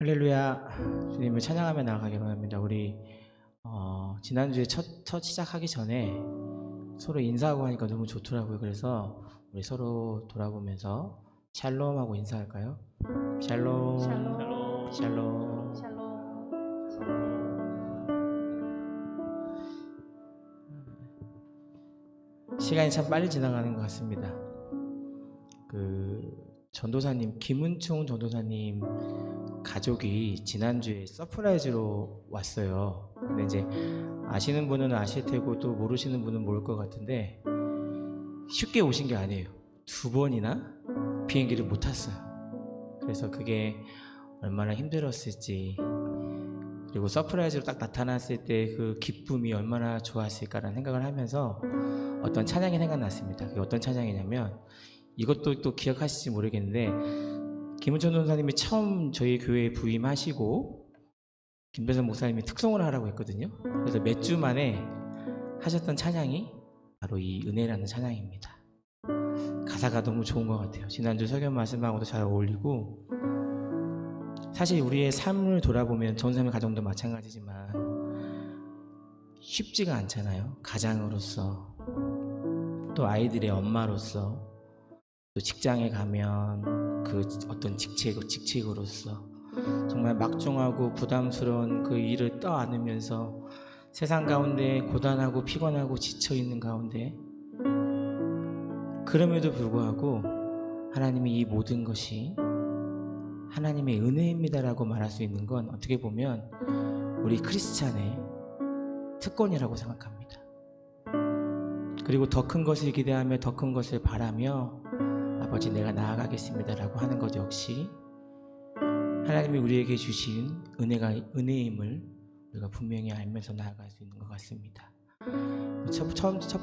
할렐루야. 주님을 찬양하며 나아가기 바랍니다. 우리 지난주에 첫 시작하기 전에 서로 인사하고 하니까 너무 좋더라고요. 그래서 우리 서로 돌아보면서 샬롬하고 인사할까요? 샬롬. 샬롬. 샬롬. 샬롬. 시간이 참 빨리 지나가는 것 같습니다. 전도사님, 김은총 전도사님 가족이 지난주에 서프라이즈로 왔어요. 근데 이제 아시는 분은 아실 테고 또 모르시는 분은 모를 것 같은데 쉽게 오신 게 아니에요. 2번이나 비행기를 못 탔어요. 그래서 그게 얼마나 힘들었을지, 그리고 서프라이즈로 딱 나타났을 때 그 기쁨이 얼마나 좋았을까라는 생각을 하면서 어떤 찬양이 생각났습니다. 그게 어떤 찬양이냐면, 이것도 또 기억하실지 모르겠는데 김은천 전사님이 처음 저희 교회에 부임하시고 김배선 목사님이 특송을 하라고 했거든요. 그래서 몇 주 만에 하셨던 찬양이 바로 이 은혜라는 찬양입니다. 가사가 너무 좋은 것 같아요. 지난주 설교 말씀하고도 잘 어울리고, 사실 우리의 삶을 돌아보면 전사님 가정도 마찬가지지만 쉽지가 않잖아요. 가장으로서, 또 아이들의 엄마로서, 또 직장에 가면 그 어떤 직책으로서 정말 막중하고 부담스러운 그 일을 떠안으면서 세상 가운데 고단하고 피곤하고 지쳐있는 가운데, 그럼에도 불구하고 하나님이 이 모든 것이 하나님의 은혜입니다라고 말할 수 있는 건 어떻게 보면 우리 크리스찬의 특권이라고 생각합니다. 그리고 더 큰 것을 기대하며 더 큰 것을 바라며 아버지 내가 나아가겠습니다 라고 하는 것 역시 하나님이 우리에게 주신 은혜임을 우리가 분명히 알면서 나아갈 수 있는 것 같습니다. 첫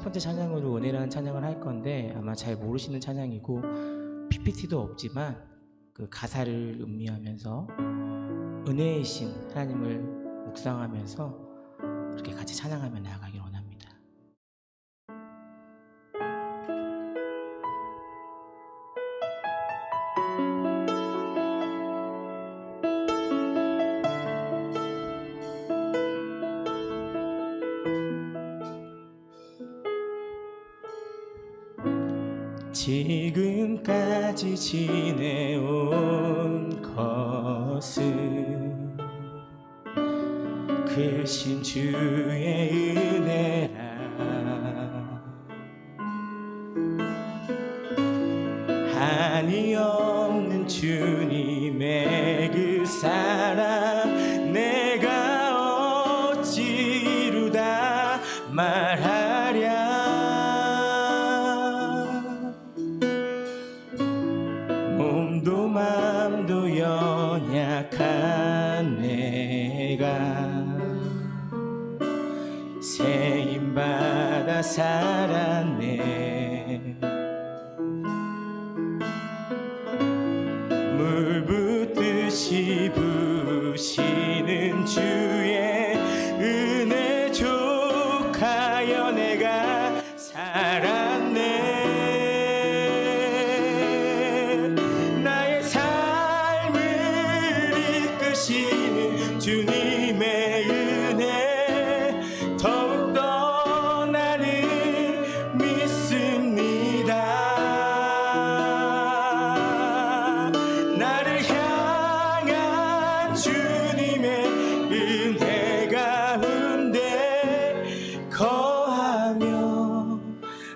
번째 찬양으로 은혜라는 찬양을 할 건데, 아마 잘 모르시는 찬양이고 PPT도 없지만 그 가사를 음미하면서 은혜이신 하나님을 묵상하면서 그렇게 같이 찬양하며 나아가길 원합니다. 지금까지 지내온 것은 크신 주의 은혜라. 한이 없는 주님의 그 사랑 내가 어찌루다 말하랴. 몸도 맘도 연약한 내가 세임받아 살았네. 물 붓듯이 부으시는 주의 은혜 족하여 내가 살았네. 주님의 은혜 더욱더 나는 믿습니다. 나를 향한 주님의 은혜 가운데 거하며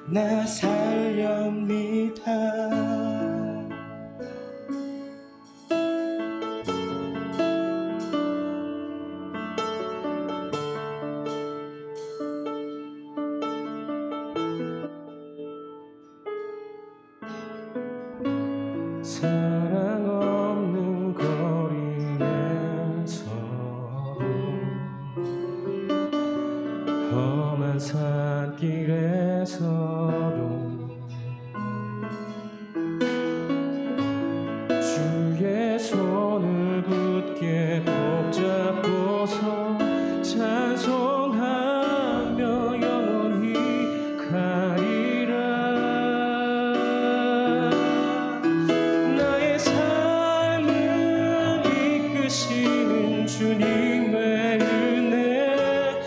나 살렵니다. 사랑 없는 거리에서 험한 산길에서도 주의 손을 굳게 붙잡고서 찬송하며 영원히 가리라. 나의 삶을 이끄시 하시는 주님의 은혜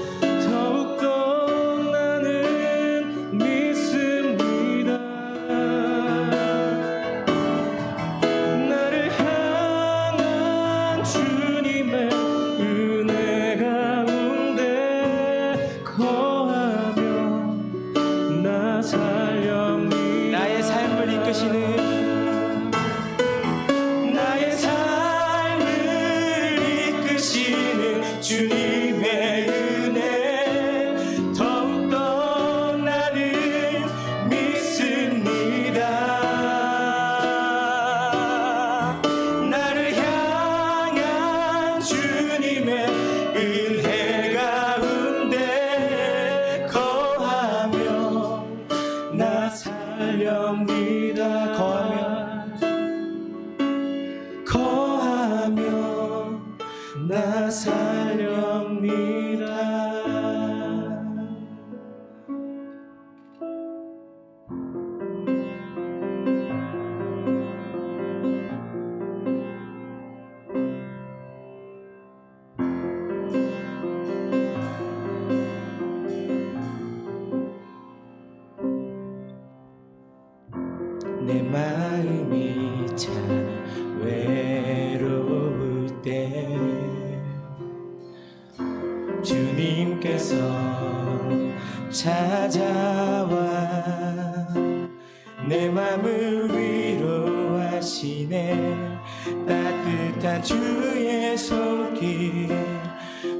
더욱더 나는 믿습니다. 나를 향한 주님의 은혜 가운데 거하며 나 살렵니다. 나의 삶을 이끄시는 주님의 은혜 더욱더 나는 믿습니다. 나를 향한 주님의 은혜 가운데 거하며 나 살렵니다. 거하며 나 살렵니다. 내 마음이 참 외로울 때 주님께서 찾아와 내 맘을 위로하시네. 따뜻한 주의 손길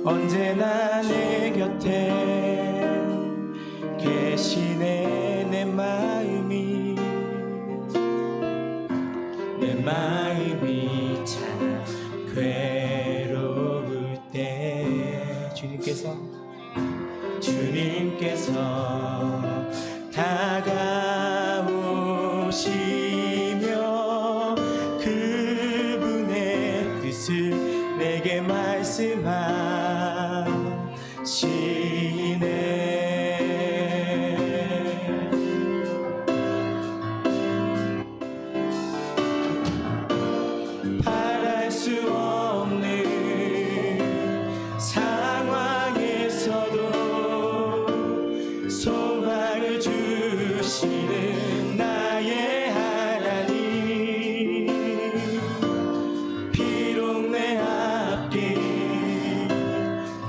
언제나 내 곁에 계시네. 내 마음이 참 괴로울 때 주님께서 다가오시며 그분의 뜻을 내게 말씀하시네. 바랄 수 없는 상황에서도 소망을 주시는 나의 하나님. 비록 내 앞길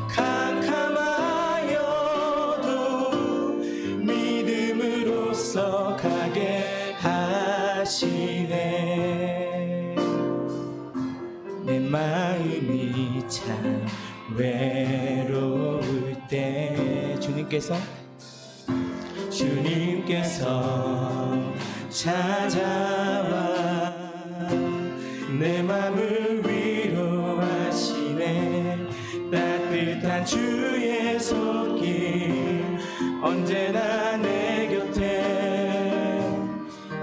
캄캄하여도 믿음으로써 가게 하시네. 내 마음이 참 외로울 때 주님께서 찾아와 내 맘을 위로하시네. 따뜻한 주의 손길 언제나 내 곁에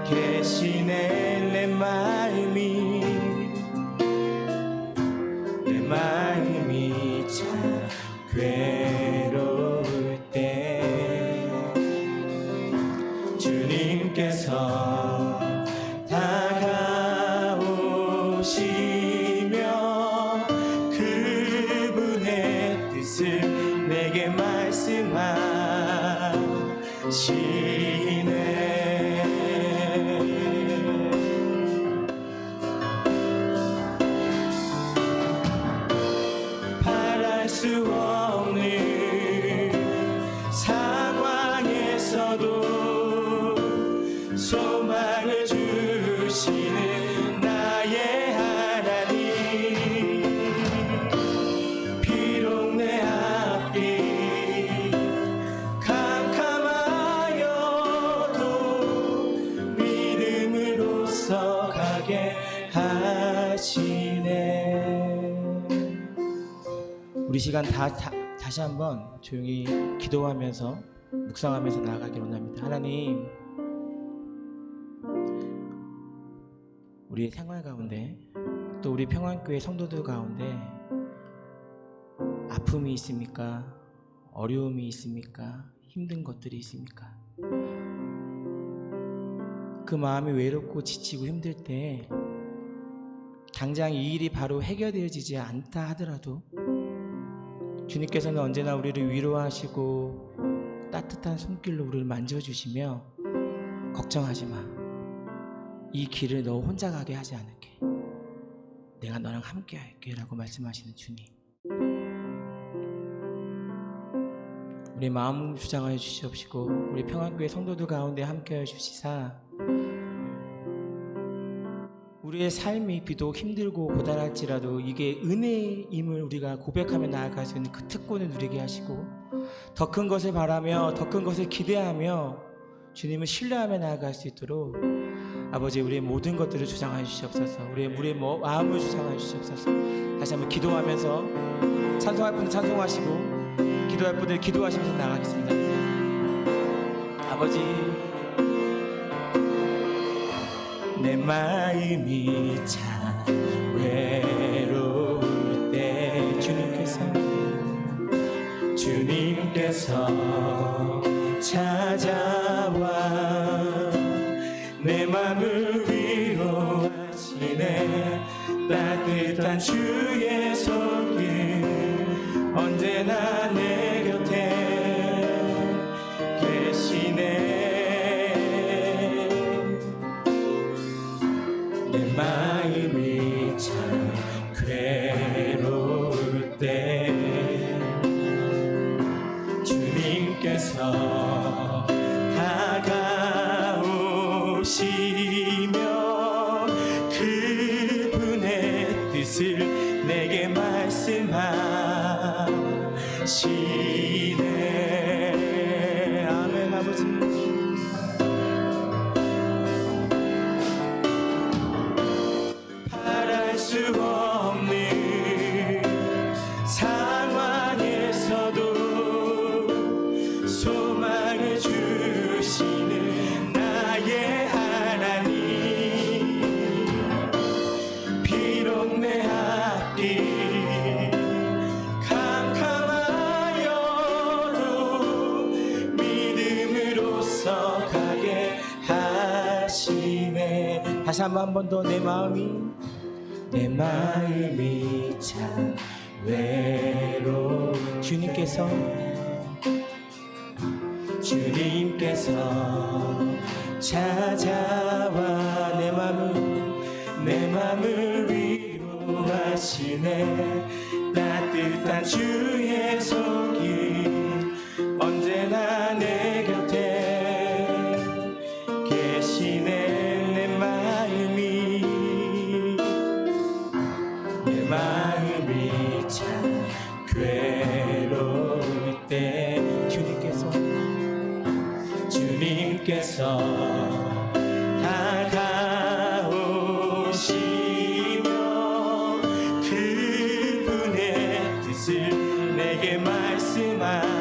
계시네. 내 마음이 참 괴로울 때 주님께서 다가오시며 그분의 뜻을 내게 말씀하시네. 바랄 수 없는 상황에서도 소망을 주시는 나의 하나님. 비록 내 앞길 캄캄하여도 믿음으로써 가게 하시네. 우리 시간 다시 한번 조용히 기도하면서 묵상하면서 나아가기로 합니다. 하나님, 우리의 생활 가운데 또 우리 평안교회 성도들 가운데 아픔이 있습니까? 어려움이 있습니까? 힘든 것들이 있습니까? 그 마음이 외롭고 지치고 힘들 때 당장 이 일이 바로 해결되어지지 않다 하더라도 주님께서는 언제나 우리를 위로하시고 따뜻한 손길로 우리를 만져주시며 걱정하지 마. 이 길을 너 혼자 가게 하지 않을게. 내가 너랑 함께 할게 라고 말씀하시는 주님. 우리 마음 주장하여 주시옵시고 우리 평안교회 성도들 가운데 함께하여 주시사 우리의 삶이 비록 힘들고 고단할지라도 이게 은혜임을 우리가 고백하며 나아갈 수 있는 그 특권을 누리게 하시고 더 큰 것을 바라며 더 큰 것을 기대하며 주님을 신뢰하며 나아갈 수 있도록 아버지 우리의 모든 것들을 주장하여 주시옵소서. 우리의 마음을 주장하여 주시옵소서. 다시 한번 기도하면서 찬송할 분들 찬송하시고 기도할 분들 기도하시면서 나가겠습니다. 아버지 내 마음이 참 외로울 때 주님께서 찾아와 내 맘을 위로하시네. 따뜻한 주의 손길 언제나 내 곁에 계시네. 내 마음이 참 괴로울 때 주님께서 다가오시며 그분의 뜻을 내게 말씀하시네. 아멘. 아버지 바랄 수 없는 상황에서도 소망을 주시는 나의 하나님. 비록 내 앞길 캄캄하여도 믿음으로써 가게 하시네. 다시 한 번 더 내 마음이 참 외로워. 주님께서 찾아와 내 맘을 위로하시네. 따뜻한 주의 손길 언제나 내 곁에 계시네. 내 마음이 참 괴로울 때 주님께서 다가오시며 그분의 뜻을 내게 말씀하시.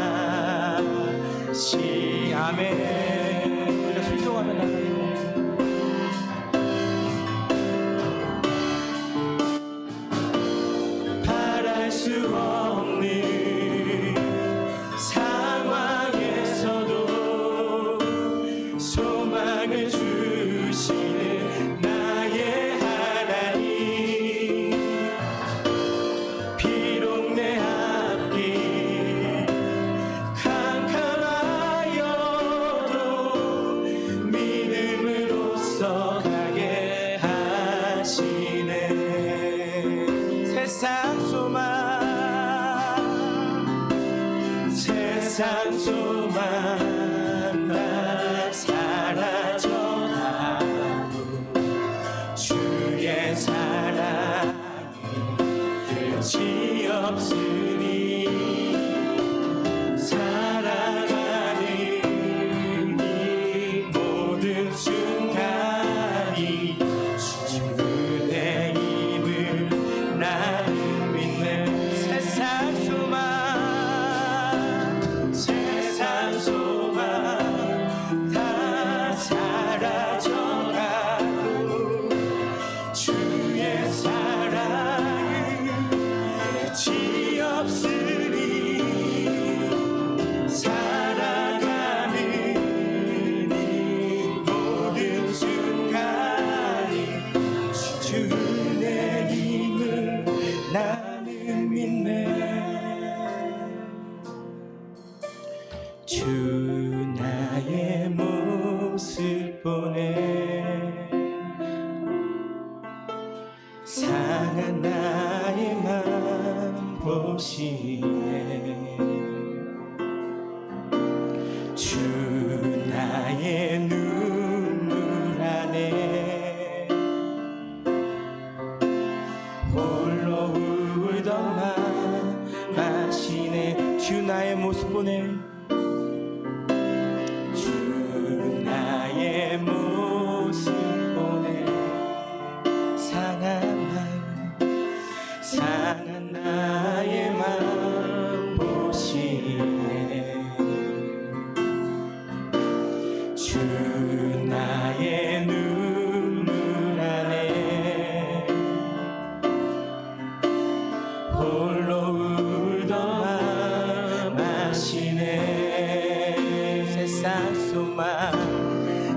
아멘. 우리가 순종하며 나가는 바랄 수 없는 상황에서도 소망을 주시는 나의 하나님. 비록 내 앞길 캄캄하여도 믿음으로써 가게 하시네. 세상 소망 다 사라져가고 주의 사랑이 끝이 없으니 살아가는 이 모든 순간이 주 그대 힘을 나는 믿네. 세상 소망 다 사라져가고 주의 사랑은 끝이 없으니 살아가는 이 모든 순간이 주 내 주 나의 모습 보네 상한 나의 맘 보시네 주 나의 눈물 안에 홀로 울던 맘 마시네 주 나의 모습 보네 주 나의 모습 보네 상한 나의 마음 보시네 주 나의 눈물 안에 홀로 울던 맘 마시네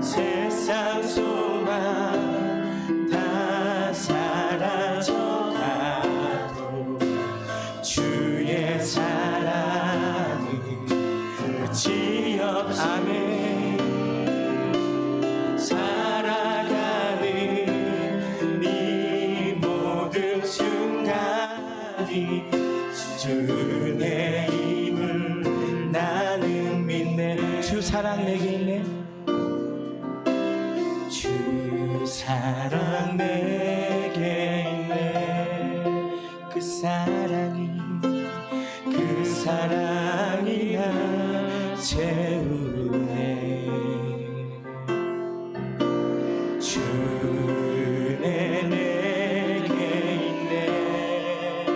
세상 소망 다 사라져가도 주의 사랑은 끝이 없네 살아가는 네 모든 순간이 주의 힘을 나는 믿네 주 사랑 내게 있네 주 사랑 내게 있네 그 사랑이 나 채우네 주 내게 있네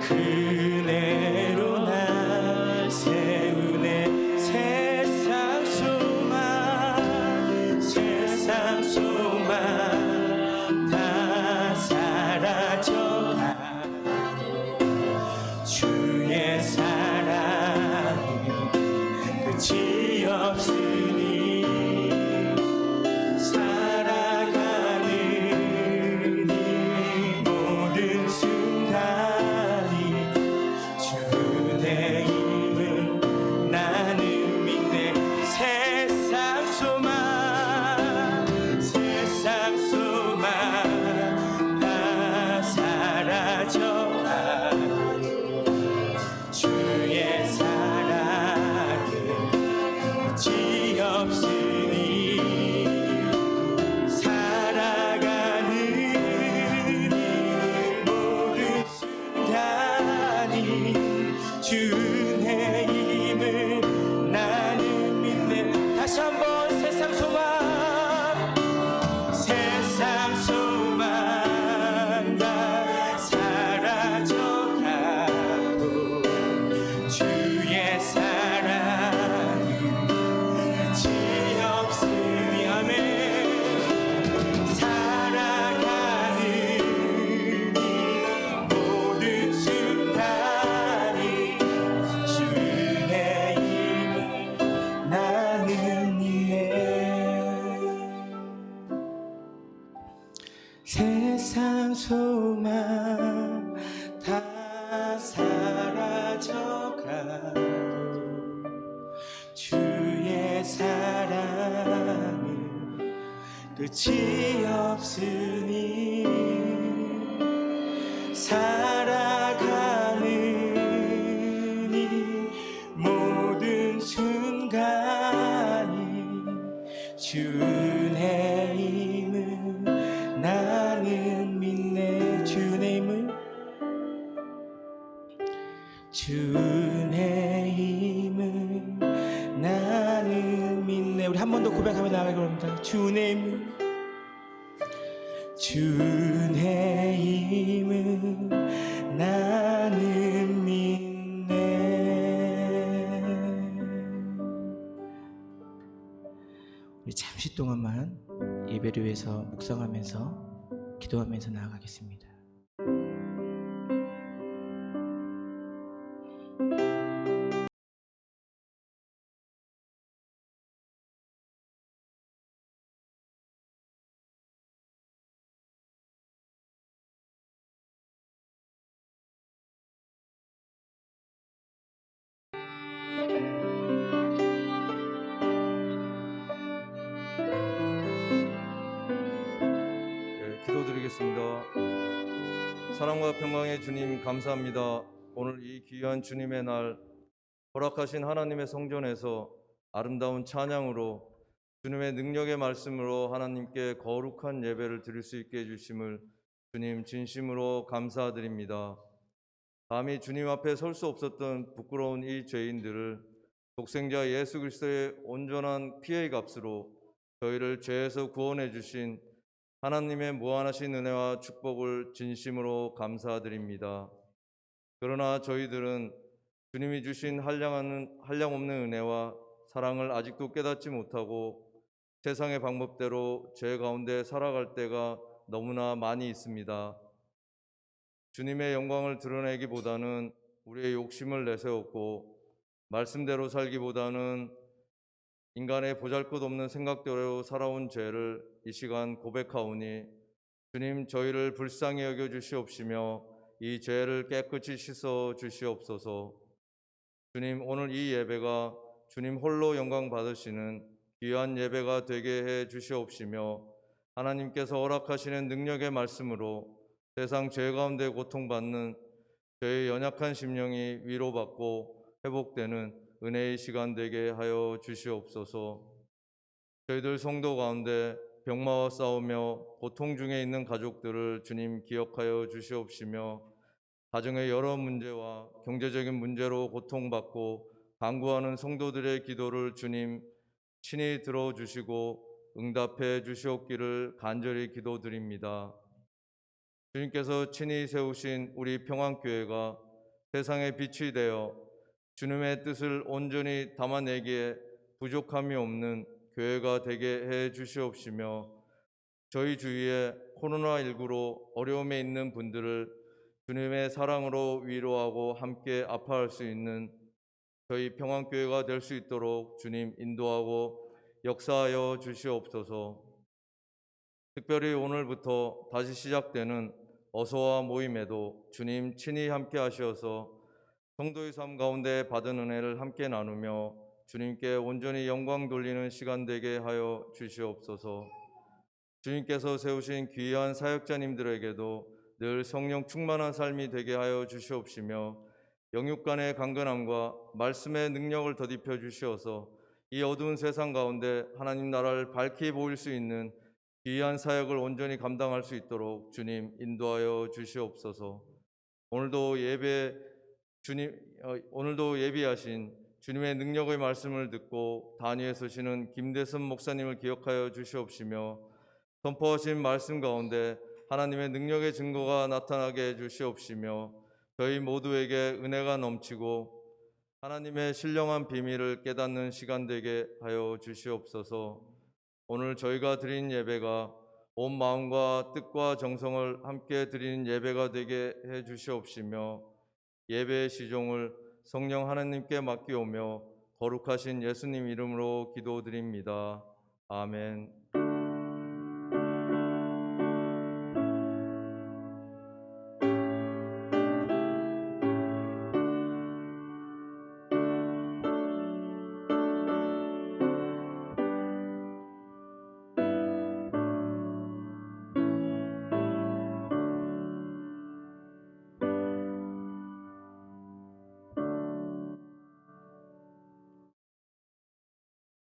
그네로 날 세우네 세상 소망 다 사라져가 주의 사랑은 끝이 없으니 살아가는 이 모든 순간이 주의 힘을 나는 믿네 세상 소망 다 사라져가도 주의 사랑은 끝이 없으니 살아가는 이 모든 순간이 주의 힘을 나는 믿네 다시 한번 세상 소망 다 사라져가도 주의 사랑은 끝이 없으니 아멘 살아가는 이 모든 순간이 주의 힘을 나는 믿네 세상 소망 다 사라져가도 주의 사랑은 끝이 없으니 살아가는 이 모든 순간이 주의 힘을 나는 믿네 주의 힘을 나는 믿네 우리 한 번 더 고백하며 나가기 원합니다 주의 힘을 나는 믿네 우리 잠시 동안만 예배를 위해서 묵상하면서 기도하면서 나아가겠습니다. 사랑과 평강의 주님 감사합니다. 오늘 이 귀한 주님의 날 허락하신 하나님의 성전에서 아름다운 찬양으로 주님의 능력의 말씀으로 하나님께 거룩한 예배를 드릴 수 있게 해주심을 주님 진심으로 감사드립니다. 감히 주님 앞에 설 수 없었던 부끄러운 이 죄인들을 독생자 예수 그리스도의 온전한 피의 값으로 저희를 죄에서 구원해 주신 하나님의 무한하신 은혜와 축복을 진심으로 감사드립니다. 그러나 저희들은 주님이 주신 한량없는 은혜와 사랑을 아직도 깨닫지 못하고 세상의 방법대로 죄 가운데 살아갈 때가 너무나 많이 있습니다. 주님의 영광을 드러내기보다는 우리의 욕심을 내세웠고 말씀대로 살기보다는 인간의 보잘것없는 생각대로 살아온 죄를 이 시간 고백하오니 주님 저희를 불쌍히 여겨 주시옵시며 이 죄를 깨끗이 씻어 주시옵소서. 주님 오늘 이 예배가 주님 홀로 영광 받으시는 귀한 예배가 되게 해 주시옵시며 하나님께서 허락하시는 능력의 말씀으로 세상 죄 가운데 고통받는 저의 연약한 심령이 위로받고 회복되는 은혜의 시간 되게 하여 주시옵소서. 저희들 성도 가운데 병마와 싸우며 고통 중에 있는 가족들을 주님 기억하여 주시옵시며 가정의 여러 문제와 경제적인 문제로 고통받고 간구하는 성도들의 기도를 주님 친히 들어주시고 응답해 주시옵기를 간절히 기도드립니다. 주님께서 친히 세우신 우리 평안교회가 세상의 빛이 되어 주님의 뜻을 온전히 담아내기에 부족함이 없는 교회가 되게 해 주시옵시며 저희 주위에 코로나19로 어려움에 있는 분들을 주님의 사랑으로 위로하고 함께 아파할 수 있는 저희 평안교회가 될 수 있도록 주님 인도하고 역사하여 주시옵소서. 특별히 오늘부터 다시 시작되는 어서와 모임에도 주님 친히 함께 하시어서 성도의 삶 가운데 받은 은혜를 함께 나누며 주님께 온전히 영광 돌리는 시간 되게 하여 주시옵소서. 주님께서 세우신 귀한 사역자님들에게도 늘 성령 충만한 삶이 되게 하여 주시옵시며 영육 간의 강건함과 말씀의 능력을 더딥혀 주시어서 이 어두운 세상 가운데 하나님 나라를 밝히 보일 수 있는 귀한 사역을 온전히 감당할 수 있도록 주님 인도하여 주시옵소서. 오늘도 예비하신 주님의 능력의 말씀을 듣고 단위에 서시는 김대선 목사님을 기억하여 주시옵시며 선포하신 말씀 가운데 하나님의 능력의 증거가 나타나게 해주시옵시며 저희 모두에게 은혜가 넘치고 하나님의 신령한 비밀을 깨닫는 시간 되게 하여 주시옵소서. 오늘 저희가 드린 예배가 온 마음과 뜻과 정성을 함께 드리는 예배가 되게 해 주시옵시며 예배의 시종을 성령 하나님께 맡기오며 거룩하신 예수님 이름으로 기도드립니다. 아멘.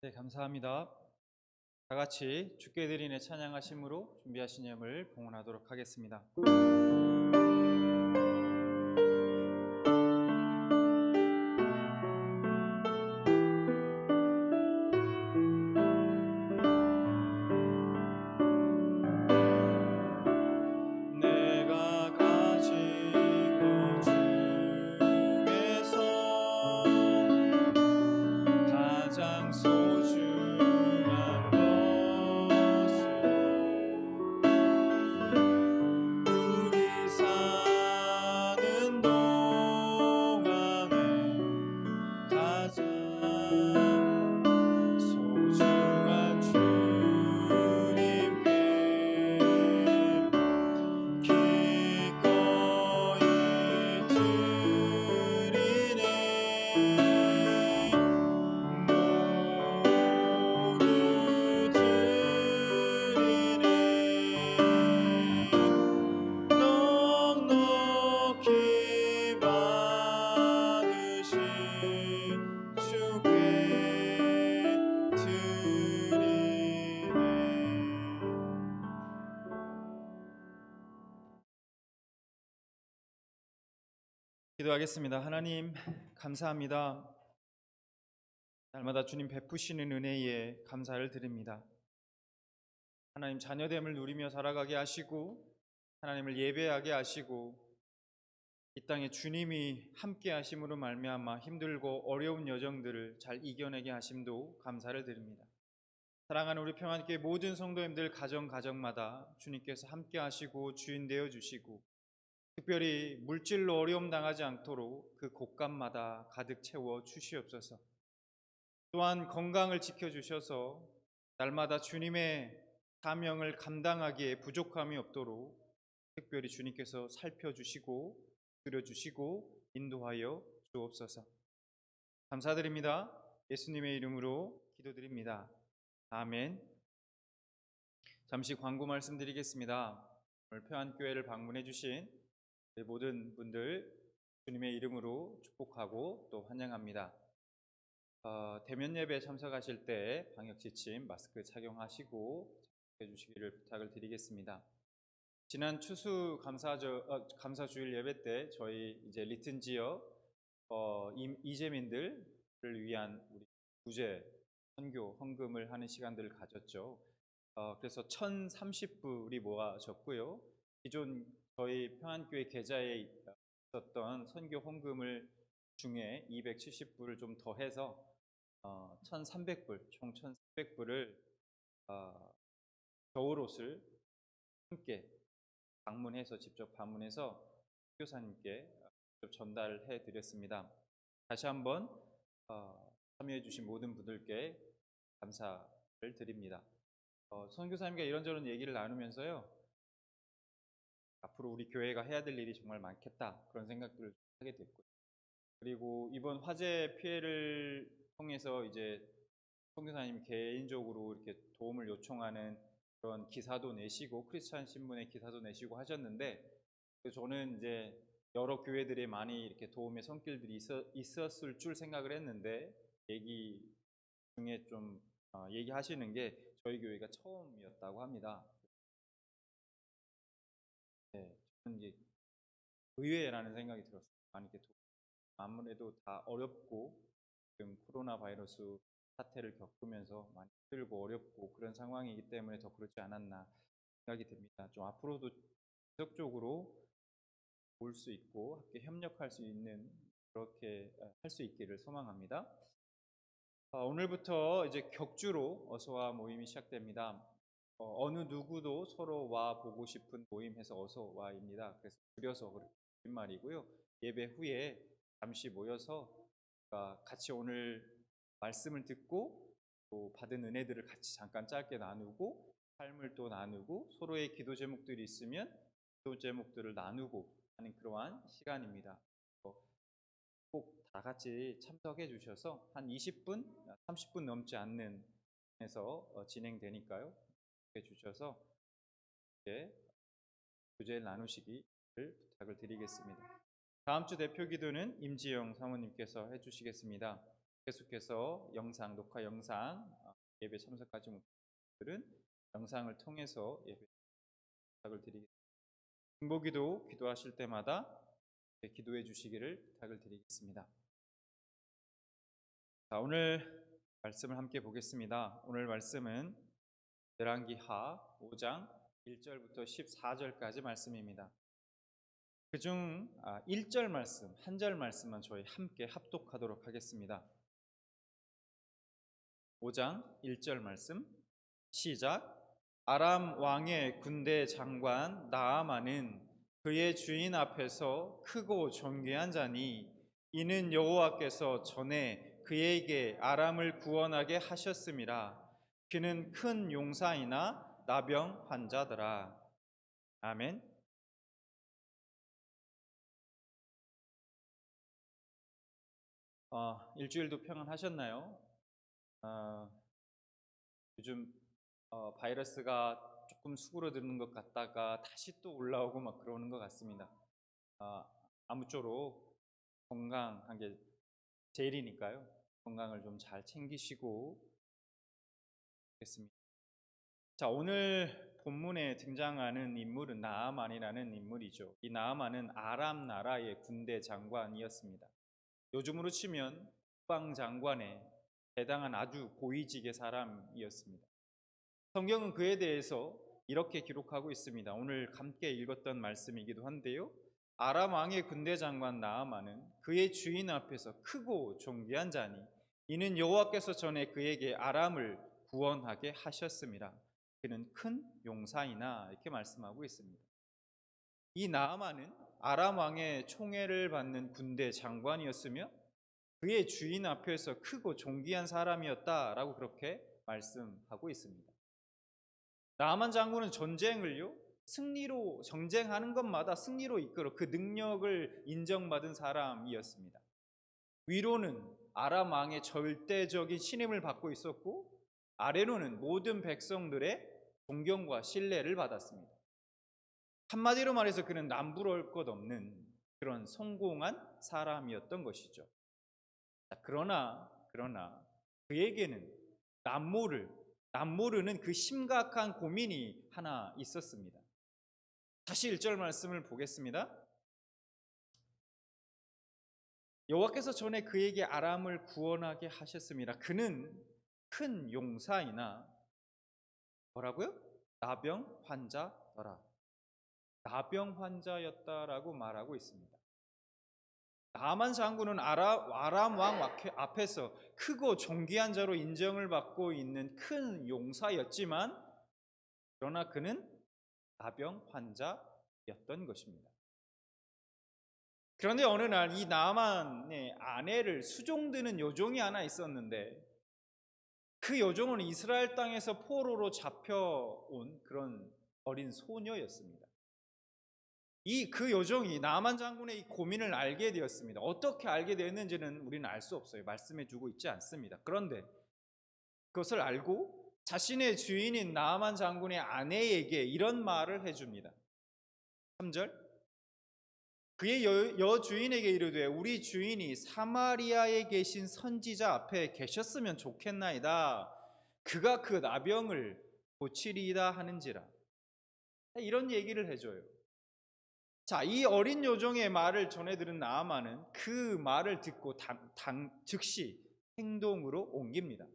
네, 감사합니다. 다 같이 주께 드리는 찬양하심으로 준비하신 예물 봉헌하도록 하겠습니다. 내가 가진 것 중에서 가장 소중한 것으로 우리 기도하겠습니다. 하나님 감사합니다. 날마다 주님 베푸시는 은혜에 감사를 드립니다. 하나님 자녀됨을 누리며 살아가게 하시고 하나님을 예배하게 하시고 이 땅에 주님이 함께 하심으로 말미암아 힘들고 어려운 여정들을 잘 이겨내게 하심도 감사를 드립니다. 사랑하는 우리 평안교회 모든 성도님들 가정마다 주님께서 함께 하시고 주인 되어 주시고 특별히 물질로 어려움 당하지 않도록 그 곳간마다 가득 채워 주시옵소서. 또한 건강을 지켜주셔서 날마다 주님의 사명을 감당하기에 부족함이 없도록 특별히 주님께서 살펴주시고 들여주시고 인도하여 주옵소서. 감사드립니다. 예수님의 이름으로 기도드립니다. 아멘. 잠시 광고 말씀드리겠습니다. 오늘 평안교회를 방문해 주신 모든 분들 주님의 이름으로 축복하고 또 환영합니다. 대면 예배 참석하실 때 방역 지침 마스크 착용하시고 해주시기를 부탁을 드리겠습니다. 지난 추수 감사주일 예배 때 저희 이제 리튼 지역 이재민들을 위한 우리 구제 선교 헌금을 하는 시간들을 가졌죠. 그래서 1,030불이 모아졌고요. 기존 저희 평안교회 계좌에 있었던 선교 헌금을 중에 270불을 좀 더해서 1,300불, 총 1,300불을 겨울옷을 함께 직접 방문해서 교사님께 직접 전달해 드렸습니다. 다시 한번 참여해 주신 모든 분들께 감사를 드립니다. 선교사님과 이런저런 얘기를 나누면서요, 앞으로 우리 교회가 해야 될 일이 정말 많겠다 그런 생각들을 하게 됐고요. 그리고 이번 화재 피해를 통해서 이제 선교사님 개인적으로 이렇게 도움을 요청하는 그런 기사도 내시고 크리스찬 신문의 기사도 내시고 하셨는데, 저는 이제 여러 교회들이 많이 이렇게 도움의 손길들이 있었을 줄 생각을 했는데 얘기 중에 좀 얘기하시는 게 저희 교회가 처음이었다고 합니다. 네, 저는 이제 의외라는 생각이 들었어요. 많이 이렇게 아무래도 다 어렵고 지금 코로나 바이러스 사태를 겪으면서 많이 힘들고 어렵고 그런 상황이기 때문에 더 그렇지 않았나 생각이 듭니다. 좀 앞으로도 지속적으로 볼 수 있고 함께 협력할 수 있는 그렇게 할 수 있기를 소망합니다. 오늘부터 이제 격주로 어서와 모임이 시작됩니다. 어느 누구도 서로 와 보고 싶은 모임에서 어서와입니다. 그래서 줄여서 그렇게 말이고요. 예배 후에 잠시 모여서 같이 오늘 말씀을 듣고 또 받은 은혜들을 같이 잠깐 짧게 나누고 삶을 또 나누고 서로의 기도 제목들이 있으면 기도 제목들을 나누고 하는 그러한 시간입니다. 꼭 다 같이 참석해 주셔서 한 20분, 30분 넘지 않는 에서 진행되니까요. 해 주셔서 이렇게 주제를 나누시기를 부탁을 드리겠습니다. 다음 주 대표 기도는 임지영 사모님께서 해주시겠습니다. 계속해서 녹화 영상 예배 참석하지 못한 분들은 영상을 통해서 예배 부탁을 드리겠습니다. 중보기도 기도하실 때마다 기도해 주시기를 부탁을 드리겠습니다. 자, 오늘 말씀을 함께 보겠습니다. 오늘 말씀은 열왕기하 5장 1절부터 14절까지 말씀입니다. 그중 1절 말씀, 한 절 말씀만 저희 함께 합독하도록 하겠습니다. 5장 1절 말씀 시작. 아람 왕의 군대 장관 나아만은 그의 주인 앞에서 크고 존귀한 자니 이는 여호와께서 전에 그에게 아람을 구원하게 하셨음이라. 그는 큰 용사이나 나병 환자더라. 아멘. 일주일도 평안하셨나요? 요즘 바이러스가 조금 수그러드는 것 같다가 다시 또 올라오고 막 그러는 것 같습니다. 아무쪼록 건강한 게 제일이니까요. 건강을 좀 잘 챙기시고 있겠습니다. 자, 오늘 본문에 등장하는 인물은 나아만이라는 인물이죠. 이 나아만은 아람 나라의 군대 장관이었습니다. 요즘으로 치면 국방장관에 해당한 아주 고위직의 사람이었습니다. 성경은 그에 대해서 이렇게 기록하고 있습니다. 오늘 함께 읽었던 말씀이기도 한데요. 아람 왕의 군대 장관 나아만은 그의 주인 앞에서 크고 존귀한 자니 이는 여호와께서 전에 그에게 아람을 구원하게 하셨습니다. 그는 큰 용사이나 이렇게 말씀하고 있습니다. 이 나아만은 아람 왕의 총애를 받는 군대 장관이었으며 그의 주인 앞에서 크고 존귀한 사람이었다라고 그렇게 말씀하고 있습니다. 나아만 장군은 전쟁을요, 승리로 정쟁하는 것마다 승리로 이끌어 그 능력을 인정받은 사람이었습니다. 위로는 아람 왕의 절대적인 신임을 받고 있었고 아래로는 모든 백성들의 존경과 신뢰를 받았습니다. 한마디로 말해서 그는 남부러울 것 없는 그런 성공한 사람이었던 것이죠. 그러나 그에게는 남모르는 그 심각한 고민이 하나 있었습니다. 다시 1절 말씀을 보겠습니다. 여호와께서 전에 그에게 아람을 구원하게 하셨습니다. 그는 큰 용사이나 뭐라고요? 나병 환자더라. 나병 환자였다라고 말하고 있습니다. 나만 장군은 아람 왕 앞에서 크고 존귀한 자로 인정을 받고 있는 큰 용사였지만 그러나 그는 나병 환자였던 것입니다. 그런데 어느 날 이 나만의 아내를 수종드는 여종이 하나 있었는데 그 여종은 이스라엘 땅에서 포로로 잡혀온 그런 어린 소녀였습니다. 그 여종이 나만 장군의 이 고민을 알게 되었습니다. 어떻게 알게 되었는지는 우리는 알 수 없어요. 말씀해 주고 있지 않습니다. 그런데 그것을 알고 자신의 주인인 나아만 장군의 아내에게 이런 말을 해줍니다. 3절 그의 여주인에게 이르되 우리 주인이 사마리아에 계신 선지자 앞에 계셨으면 좋겠나이다. 그가 그 나병을 고치리이다 하는지라. 이런 얘기를 해줘요. 자, 이 어린 여종의 말을 전해 들은 나아만은 그 말을 듣고 즉시 행동으로 옮깁니다.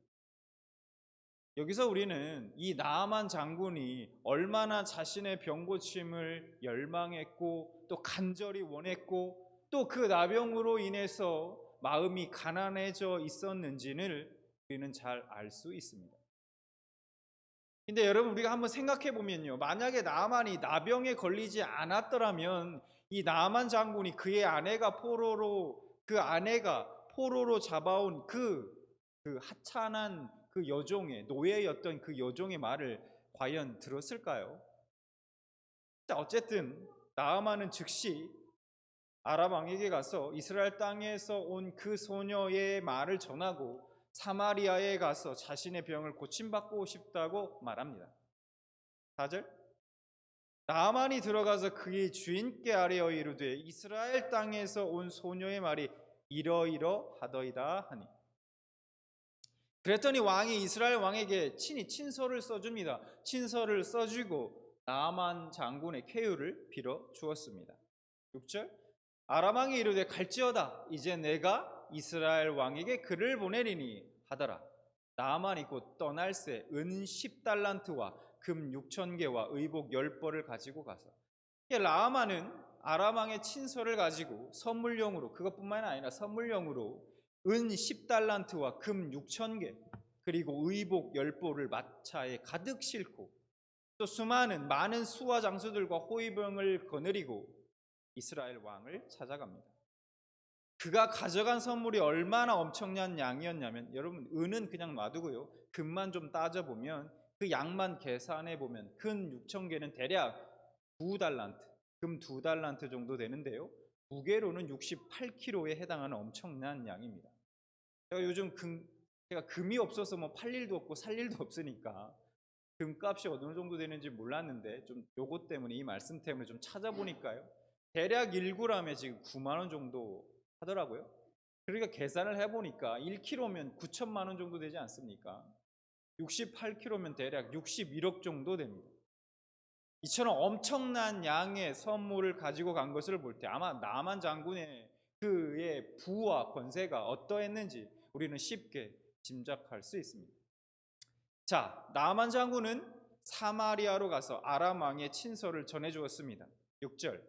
여기서 우리는 이 나아만 장군이 얼마나 자신의 병 고침을 열망했고 또 간절히 원했고 또 그 나병으로 인해서 마음이 가난해져 있었는지를 우리는 잘 알 수 있습니다. 근데 여러분 우리가 한번 생각해 보면요. 만약에 나아만이 나병에 걸리지 않았더라면 이 나아만 장군이 그의 아내가 포로로 잡아온 그 하찮은 그 여종의 노예였던 그 여종의 말을 과연 들었을까요? 자, 어쨌든 나아만은 즉시 아람 왕에게 가서 이스라엘 땅에서 온 그 소녀의 말을 전하고 사마리아에 가서 자신의 병을 고침받고 싶다고 말합니다. 4절 나아만이 들어가서 그의 주인께 아뢰어 이르되 이스라엘 땅에서 온 소녀의 말이 이러이러하더이다 하니 그랬더니 왕이 이스라엘 왕에게 친히 친서를 써줍니다. 친서를 써주고 나아만 장군의 쾌유를 빌어 주었습니다. 6절 아람 왕이 이르되 갈지어다 이제 내가 이스라엘 왕에게 글을 보내리니 하더라. 나아만이 곧 떠날새 은 10달란트와 금 6,000개와 의복 10벌을 가지고 가서 나아만은 아람 왕의 친서를 가지고 선물용으로 그것뿐만 아니라 선물용으로 은 10달란트와 금 6,000개 그리고 의복 10벌을 마차에 가득 싣고 또 많은 수와 장수들과 호위병을 거느리고 이스라엘 왕을 찾아갑니다. 그가 가져간 선물이 얼마나 엄청난 양이었냐면 여러분 은은 그냥 놔두고요. 금만 좀 따져보면 그 양만 계산해보면 금 6,000개는 대략 2달란트 금 2달란트 정도 되는데요. 무게로는 68kg에 해당하는 엄청난 양입니다. 제가 금이 없어서 뭐 팔 일도 없고 살 일도 없으니까 금값이 어느 정도 되는지 몰랐는데 좀 요것 때문에 이 말씀 때문에 좀 찾아보니까요. 대략 1g에 지금 9만 원 정도 하더라고요. 그러니까 계산을 해보니까 1kg면 9천만 원 정도 되지 않습니까? 68kg면 대략 61억 정도 됩니다. 이처럼 엄청난 양의 선물을 가지고 간 것을 볼 때 아마 나만 장군의 그의 부와 권세가 어떠했는지 우리는 쉽게 짐작할 수 있습니다. 자, 나만 장군은 사마리아로 가서 아람 왕의 친서를 전해 주었습니다. 6절.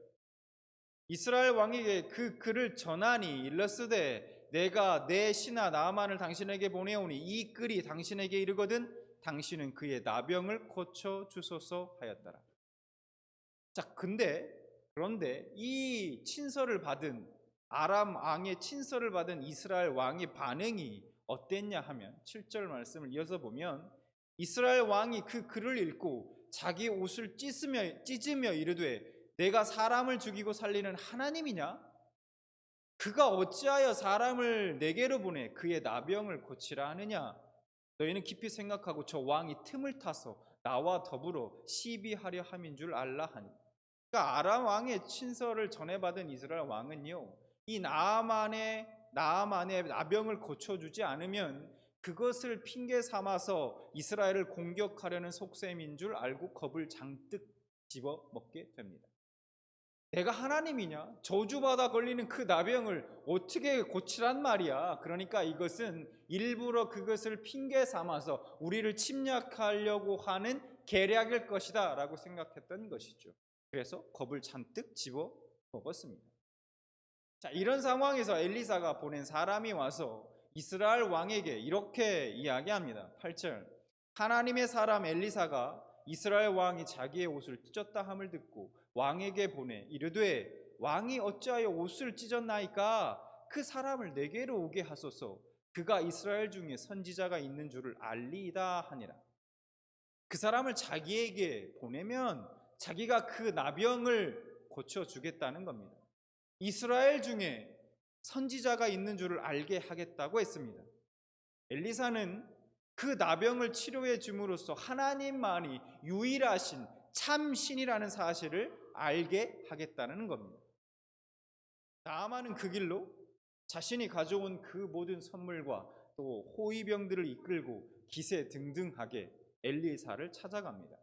이스라엘 왕에게 그 글을 전하니 일러스되 내가 내 신하 나아만을 당신에게 보내오니 이 글이 당신에게 이르거든 당신은 그의 나병을 고쳐 주소서 하였더라. 자, 그런데 이 친서를 받은 아람 왕의 친서를 받은 이스라엘 왕의 반응이 어땠냐 하면 7절 말씀을 이어서 보면 이스라엘 왕이 그 글을 읽고 자기 옷을 찢으며 이르되 내가 사람을 죽이고 살리는 하나님이냐? 그가 어찌하여 사람을 내게로 보내 그의 나병을 고치라 하느냐? 너희는 깊이 생각하고 저 왕이 틈을 타서 나와 더불어 시비하려 함인 줄 알라 하니. 그러니까 아람 왕의 친서를 전해받은 이스라엘 왕은요, 이 나아만의 나병을 고쳐주지 않으면 그것을 핑계 삼아서 이스라엘을 공격하려는 속셈인 줄 알고 겁을 잔뜩 집어 먹게 됩니다. 내가 하나님이냐? 저주받아 걸리는 그 나병을 어떻게 고치란 말이야. 그러니까 이것은 일부러 그것을 핑계 삼아서 우리를 침략하려고 하는 계략일 것이다 라고 생각했던 것이죠. 그래서 겁을 잔뜩 집어 먹었습니다. 자, 이런 상황에서 엘리사가 보낸 사람이 와서 이스라엘 왕에게 이렇게 이야기합니다. 8절. 하나님의 사람 엘리사가 이스라엘 왕이 자기의 옷을 찢었다 함을 듣고 왕에게 보내 이르되 왕이 어찌하여 옷을 찢었나이까 그 사람을 내게로 오게 하소서 그가 이스라엘 중에 선지자가 있는 줄을 알리이다 하니라. 그 사람을 자기에게 보내면 자기가 그 나병을 고쳐주겠다는 겁니다. 이스라엘 중에 선지자가 있는 줄을 알게 하겠다고 했습니다. 엘리사는 그 나병을 치료해 줌으로써 하나님만이 유일하신 참 신이라는 사실을 알게 하겠다는 겁니다. 나아만은 그 길로 자신이 가져온 그 모든 선물과 또 호위병들을 이끌고 기세 등등하게 엘리사를 찾아갑니다.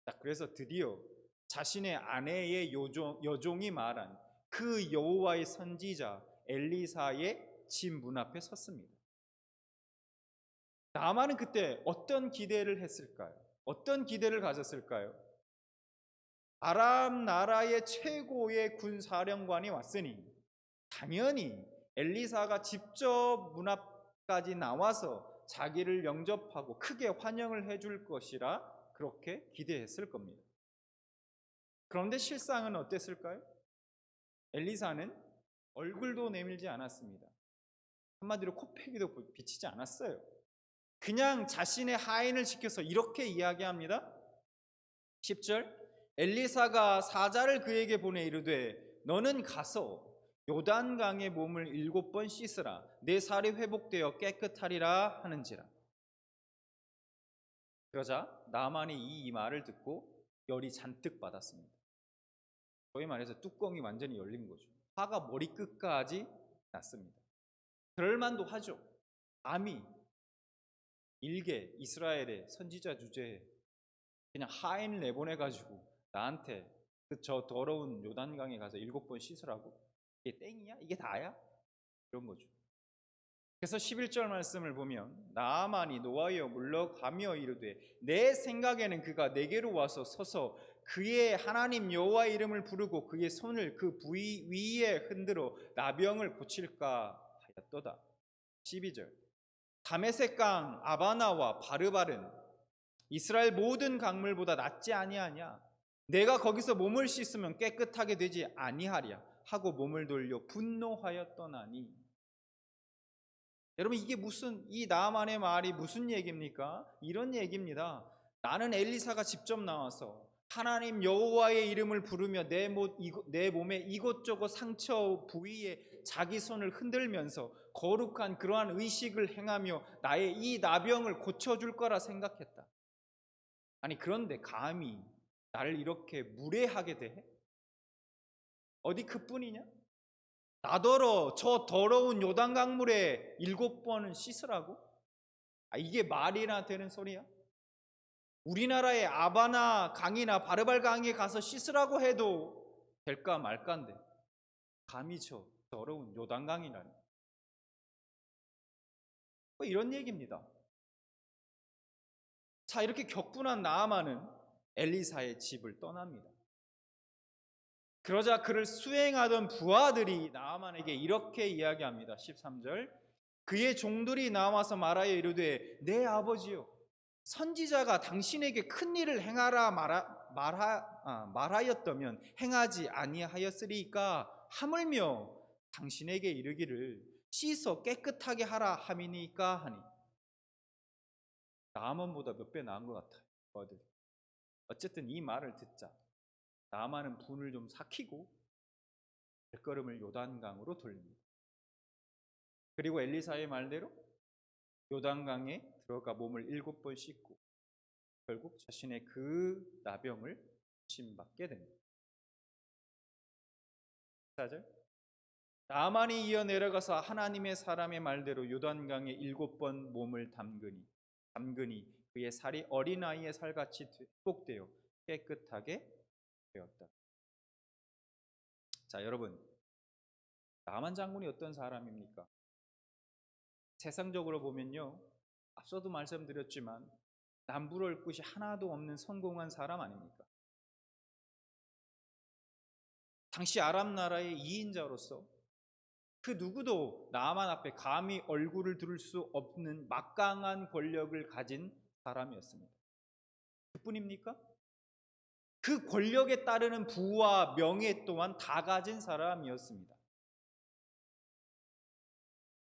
자, 그래서 드디어 자신의 아내의 여종이 말한 그 여호와의 선지자 엘리사의 집 문 앞에 섰습니다. 나아만은 그때 어떤 기대를 했을까요? 어떤 기대를 가졌을까요? 아람 나라의 최고의 군사령관이 왔으니 당연히 엘리사가 직접 문 앞까지 나와서 자기를 영접하고 크게 환영을 해줄 것이라 그렇게 기대했을 겁니다. 그런데 실상은 어땠을까요? 엘리사는 얼굴도 내밀지 않았습니다. 한마디로 코빼기도 비치지 않았어요. 그냥 자신의 하인을 시켜서 이렇게 이야기합니다. 10절. 엘리사가 사자를 그에게 보내 이르되 너는 가서 요단강에 몸을 7번 씻으라 내 살이 회복되어 깨끗하리라 하는지라. 그러자 나아만이 이 말을 듣고 열이 잔뜩 받았습니다. 소위 말해서 뚜껑이 완전히 열린 거죠. 화가 머리끝까지 났습니다. 그럴만도 하죠. 감히 일개 이스라엘의 선지자 주제에 그냥 하인을 내보내가지고 나한테 저 더러운 요단강에 가서 7번 씻으라고? 이게 땡이야? 이게 다야? 이런 거죠. 그래서 11절 말씀을 보면 나아만이 노하여 물러가며 이르되 내 생각에는 그가 내게로 와서 서서 그의 하나님 여호와의 이름을 부르고 그의 손을 그 부위 위에 흔들어 나병을 고칠까 하였도다. 12절. 다메섹강 아바나와 바르바른 이스라엘 모든 강물보다 낫지 아니하냐? 내가 거기서 몸을 씻으면 깨끗하게 되지 아니하랴 하고 몸을 돌려 분노하여 떠나니. 여러분, 이게 이 나아만의 말이 무슨 얘기입니까? 이런 얘기입니다. 나는 엘리사가 직접 나와서 하나님 여호와의 이름을 부르며 내 몸에 이곳저곳 상처 부위에 자기 손을 흔들면서 거룩한 그러한 의식을 행하며 나의 이 나병을 고쳐줄 거라 생각했다. 아니, 그런데 감히 나를 이렇게 무례하게 대해? 어디 그뿐이냐? 나더러 저 더러운 요단강물에 7번은 씻으라고? 이게 말이나 되는 소리야? 우리나라의 아바나 강이나 바르발 강에 가서 씻으라고 해도 될까 말까인데 감히 저 더러운 요단강이라니. 뭐 이런 얘기입니다. 자, 이렇게 격분한 나아만은 엘리사의 집을 떠납니다. 그러자 그를 수행하던 부하들이 나아만에게 이렇게 이야기합니다. 13절. 그의 종들이 나와서 말하여 이르되 내 아버지요 선지자가 당신에게 큰 일을 행하라 말하였다면 행하지 아니하였으리까 하물며 당신에게 이르기를 씻어 깨끗하게 하라 함이니까 하니. 나아만보다 몇 배 나은 것 같아요. 부하들. 어쨌든 이 말을 듣자 나아만은 분을 좀 삭히고 발걸음을 요단강으로 돌립니다. 그리고 엘리사의 말대로 요단강에 들어가 몸을 7번 씻고 결국 자신의 그 나병을 고침받게 됩니다. 4절. 나아만이 이어 내려가서 하나님의 사람의 말대로 요단강에 7번 몸을 담그니 그의 살이 어린아이의 살같이 회복되어 깨끗하게 되었다. 자, 여러분, 나만 장군이 어떤 사람입니까? 세상적으로 보면요, 앞서도 말씀드렸지만 남부러울 것이 하나도 없는 성공한 사람 아닙니까? 당시 아람 나라의 2인자로서 그 누구도 나아만 앞에 감히 얼굴을 들을 수 없는 막강한 권력을 가진 사람이었습니다. 그뿐입니까? 그 권력에 따르는 부와 명예 또한 다 가진 사람이었습니다.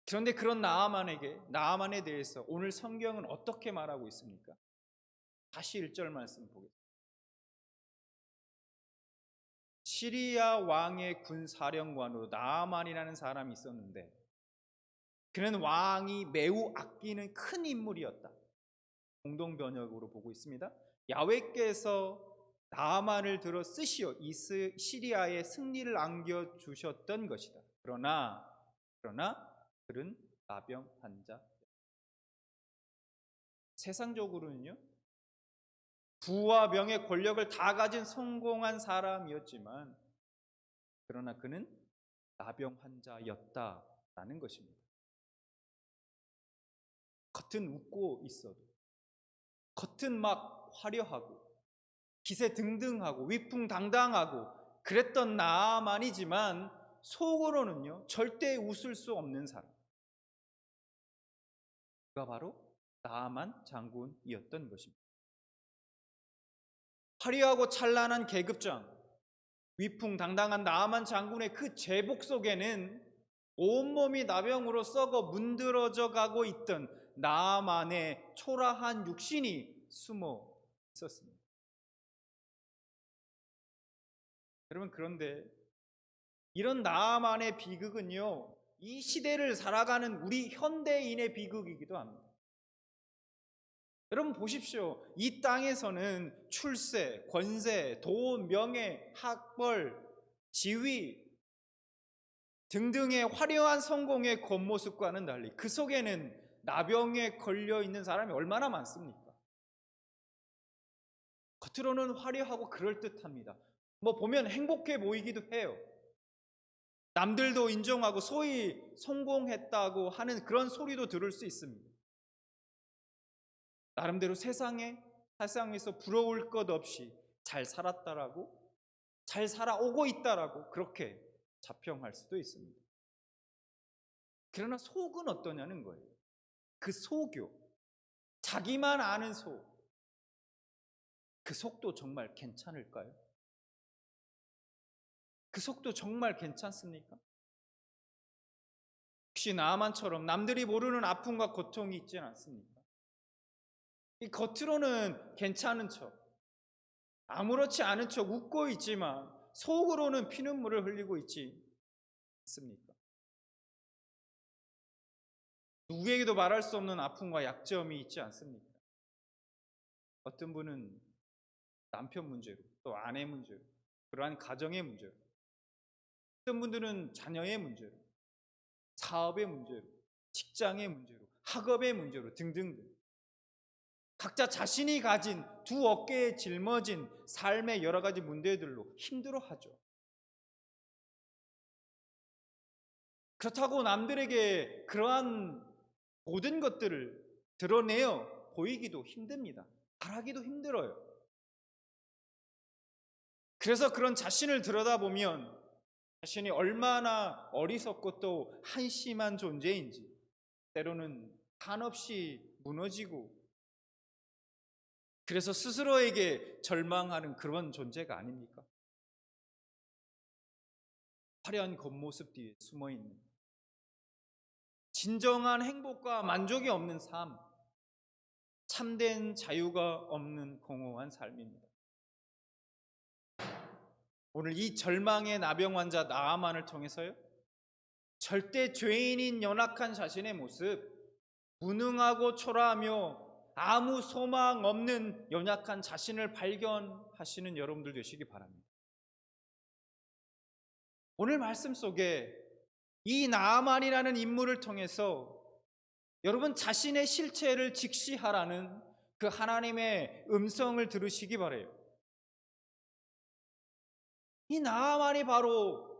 그런데 그런 나아만에 대해서 오늘 성경은 어떻게 말하고 있습니까? 다시 1절 말씀 보겠습니다. 시리아 왕의 군사령관으로 나아만이라는 사람이 있었는데 그는 왕이 매우 아끼는 큰 인물이었다. 공동 번역으로 보고 있습니다. 야훼께서 나아만을 들어 쓰시어 시리아의 승리를 안겨 주셨던 것이다. 그러나 그는 나병 환자. 세상적으로는요, 부와 명예, 권력을 다 가진 성공한 사람이었지만, 그러나 그는 나병 환자였다라는 것입니다. 겉은 웃고 있어도, 겉은 막 화려하고, 기세 등등하고, 위풍당당하고, 그랬던 나아만이지만, 속으로는요, 절대 웃을 수 없는 사람. 그가 바로 나아만 장군이었던 것입니다. 화려하고 찬란한 계급장, 위풍당당한 나아만 장군의 그 제복 속에는 온몸이 나병으로 썩어 문드러져 가고 있던 나아만의 초라한 육신이 숨어 있었습니다. 여러분, 그런데 이런 나아만의 비극은요, 이 시대를 살아가는 우리 현대인의 비극이기도 합니다. 여러분 보십시오. 이 땅에서는 출세, 권세, 돈, 명예, 학벌, 지위 등등의 화려한 성공의 겉모습과는 달리 그 속에는 나병에 걸려 있는 사람이 얼마나 많습니까? 겉으로는 화려하고 그럴듯합니다. 뭐 보면 행복해 보이기도 해요. 남들도 인정하고 소위 성공했다고 하는 그런 소리도 들을 수 있습니다. 나름대로 세상에서 부러울 것 없이 잘 살았다라고, 잘 살아오고 있다라고 그렇게 자평할 수도 있습니다. 그러나 속은 어떠냐는 거예요. 그 속요, 자기만 아는 속, 그 속도 정말 괜찮을까요? 그 속도 정말 괜찮습니까? 혹시 나만처럼 남들이 모르는 아픔과 고통이 있지는 않습니까? 이 겉으로는 괜찮은 척, 아무렇지 않은 척 웃고 있지만 속으로는 피눈물을 흘리고 있지 않습니까? 누구에게도 말할 수 없는 아픔과 약점이 있지 않습니까? 어떤 분은 남편 문제로, 또 아내 문제로, 그러한 가정의 문제로, 어떤 분들은 자녀의 문제로, 사업의 문제로, 직장의 문제로, 학업의 문제로 등등등 각자 자신이 가진 두 어깨에 짊어진 삶의 여러 가지 문제들로 힘들어하죠. 그렇다고 남들에게 그러한 모든 것들을 드러내어 보이기도 힘듭니다. 바라기도 힘들어요. 그래서 그런 자신을 들여다보면 자신이 얼마나 어리석고 또 한심한 존재인지 때로는 한없이 무너지고 그래서 스스로에게 절망하는 그런 존재가 아닙니까? 화려한 겉모습 뒤에 숨어있는 진정한 행복과 만족이 없는 삶, 참된 자유가 없는 공허한 삶입니다. 오늘 이 절망의 나병 환자 나아만을 통해서요, 절대 죄인인 연약한 자신의 모습, 무능하고 초라하며 아무 소망 없는 연약한 자신을 발견하시는 여러분들 되시기 바랍니다. 오늘 말씀 속에 이 나아만이라는 인물을 통해서 여러분 자신의 실체를 직시하라는 그 하나님의 음성을 들으시기 바라요. 이 나아만이 바로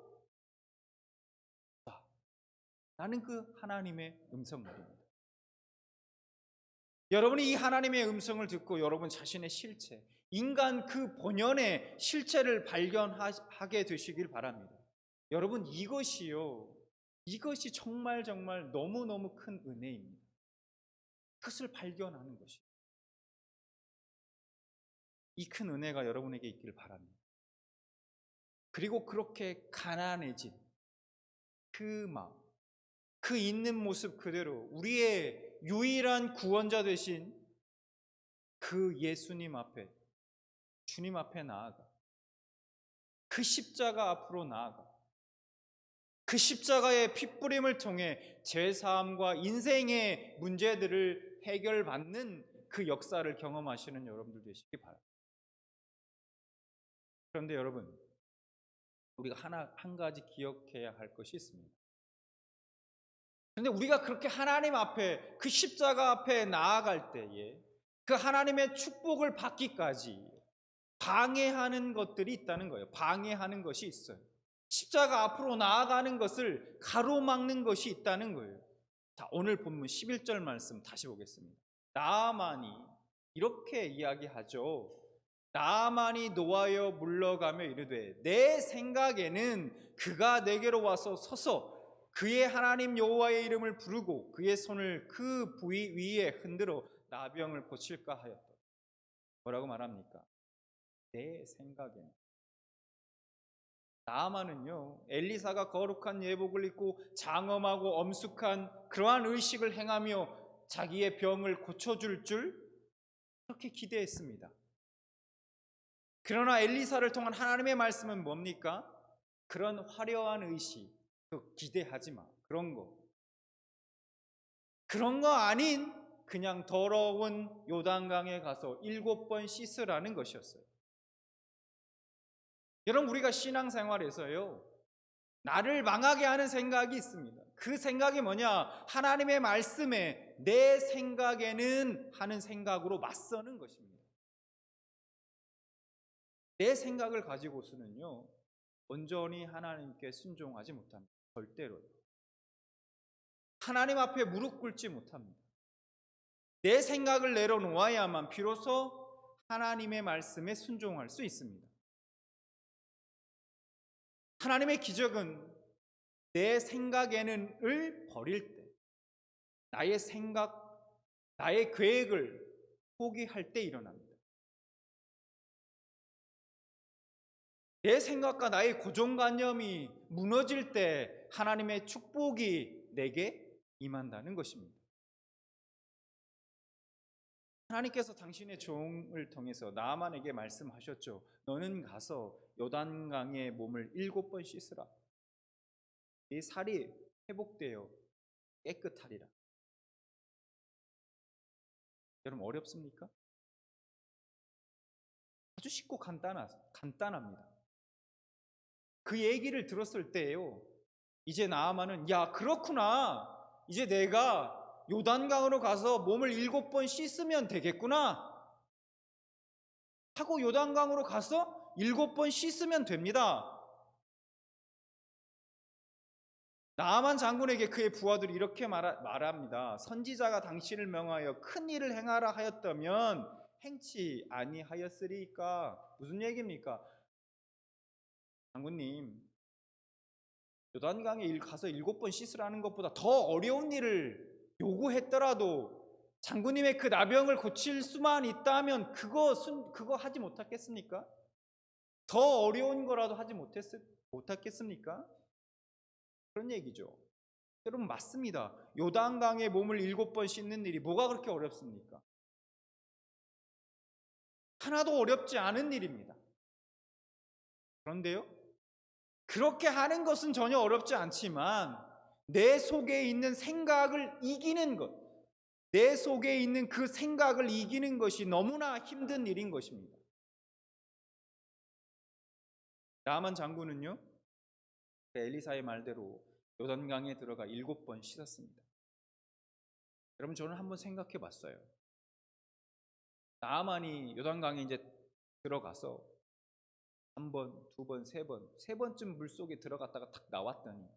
나는 그 하나님의 음성입니다. 여러분이 이 하나님의 음성을 듣고 여러분 자신의 실체, 인간 그 본연의 실체를 발견하게 되시길 바랍니다. 여러분 이것이 정말 너무너무 큰 은혜입니다. 그것을 발견하는 것이 이 큰 은혜가 여러분에게 있기를 바랍니다. 그리고 그렇게 가난해진 그 마음, 그 있는 모습 그대로 우리의 유일한 구원자 되신 그 예수님 앞에, 주님 앞에 나아가 그 십자가 앞으로 나아가 그 십자가의 핏부림을 통해 죄사함과 인생의 문제들을 해결받는 그 역사를 경험하시는 여러분들 되시기 바랍니다. 그런데 여러분, 우리가 한 가지 기억해야 할 것이 있습니다. 그런데 우리가 그렇게 하나님 앞에 그 십자가 앞에 나아갈 때에 그 하나님의 축복을 받기까지 방해하는 것들이 있다는 거예요. 방해하는 것이 있어요. 십자가 앞으로 나아가는 것을 가로막는 것이 있다는 거예요. 자, 오늘 본문 11절 말씀 다시 보겠습니다. 나아만이 이렇게 이야기하죠. 나아만이 노하여 물러가며 이르되 내 생각에는 그가 내게로 와서 서서 그의 하나님 여호와의 이름을 부르고 그의 손을 그 부위 위에 흔들어 나병을 고칠까 하였다. 뭐라고 말합니까? 내 생각에는. 나아만은요, 엘리사가 거룩한 예복을 입고 장엄하고 엄숙한 그러한 의식을 행하며 자기의 병을 고쳐줄 줄 그렇게 기대했습니다. 그러나 엘리사를 통한 하나님의 말씀은 뭡니까? 그런 화려한 의식, 기대하지 마. 그런 거 아닌 그냥 더러운 요단강에 가서 7번 씻으라는 것이었어요. 여러분, 우리가 신앙생활에서요, 나를 망하게 하는 생각이 있습니다. 그 생각이 뭐냐? 하나님의 말씀에 내 생각에는 하는 생각으로 맞서는 것입니다. 내 생각을 가지고서는요, 온전히 하나님께 순종하지 못합니다. 절대로요. 하나님 앞에 무릎 꿇지 못합니다. 내 생각을 내려놓아야만 비로소 하나님의 말씀에 순종할 수 있습니다. 하나님의 기적은 내 생각에는을 버릴 때, 나의 생각, 나의 계획을 포기할 때 일어납니다. 내 생각과 나의 고정관념이 무너질 때 하나님의 축복이 내게 임한다는 것입니다. 하나님께서 당신의 종을 통해서 나아만에게 말씀하셨죠. 너는 가서 요단강에 몸을 7번 씻으라. 네 살이 회복되어 깨끗하리라. 여러분, 어렵습니까? 아주 쉽고 간단합니다. 그 얘기를 들었을 때예요, 이제 나아만은 야, 그렇구나. 이제 내가 요단강으로 가서 몸을 7번 씻으면 되겠구나 하고 요단강으로 가서 7번 씻으면 됩니다. 나아만 장군에게 그의 부하들이 이렇게 말합니다. 선지자가 당신을 명하여 큰 일을 행하라 하였다면 행치 아니하였으리까. 무슨 얘기입니까? 장군님, 요단강에 가서 7번 씻으라는 것보다 더 어려운 일을 요구했더라도 장군님의 그 나병을 고칠 수만 있다면 그거 하지 못했겠습니까? 더 어려운 거라도 하지 못했겠습니까? 그런 얘기죠. 여러분, 맞습니다. 요단강에 몸을 7번 씻는 일이 뭐가 그렇게 어렵습니까? 하나도 어렵지 않은 일입니다. 그런데요, 그렇게 하는 것은 전혀 어렵지 않지만 내 속에 있는 생각을 이기는 것, 내 속에 있는 그 생각을 이기는 것이 너무나 힘든 일인 것입니다. 나아만 장군은요, 엘리사의 말대로 요단강에 들어가 7번 씻었습니다. 여러분, 저는 한번 생각해 봤어요. 나아만이 요단강에 이제 들어가서 한 번, 두 번, 세 번쯤 물속에 들어갔다가 탁 나왔더니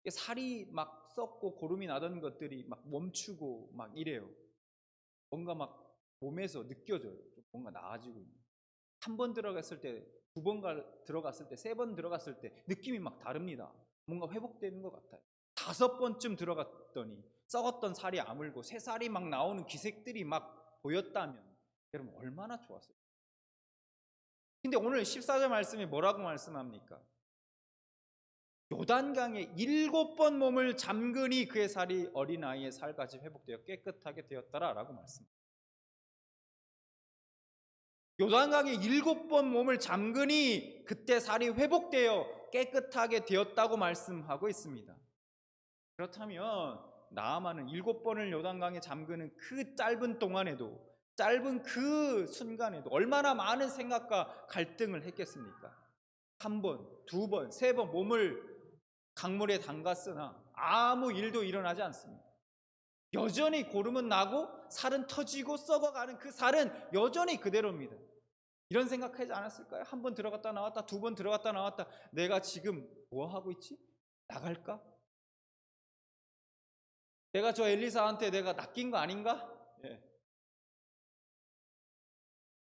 살이 막 썩고 고름이 나던 것들이 막 멈추고 막 이래요. 뭔가 막 몸에서 느껴져요. 뭔가 나아지고 있는. 한 번 들어갔을 때, 두 번 들어갔을 때, 세 번 들어갔을 때 느낌이 막 다릅니다. 뭔가 회복되는 것 같아요. 5번쯤 들어갔더니 썩었던 살이 아물고 새 살이 막 나오는 기색들이 막 보였다면 여러분 얼마나 좋았어요. 근데 오늘 14절 말씀이 뭐라고 말씀합니까? 요단강에 7번 몸을 잠그니 그의 살이 어린아이의 살같이 회복되어 깨끗하게 되었더라라고 말씀합니다. 요단강에 7번 몸을 잠그니 그때 살이 회복되어 깨끗하게 되었다고 말씀하고 있습니다. 그렇다면 나아만은 7번을 요단강에 잠그는 그 짧은 동안에도, 짧은 그 순간에도 얼마나 많은 생각과 갈등을 했겠습니까? 한 번, 두 번, 세 번 몸을 강물에 담갔으나 아무 일도 일어나지 않습니다. 여전히 고름은 나고 살은 터지고 썩어가는 그 살은 여전히 그대로입니다. 이런 생각하지 않았을까요? 한 번 들어갔다 나왔다, 두 번 들어갔다 나왔다. 내가 지금 뭐 하고 있지? 나갈까? 내가 저 엘리사한테 내가 낚인 거 아닌가? 예.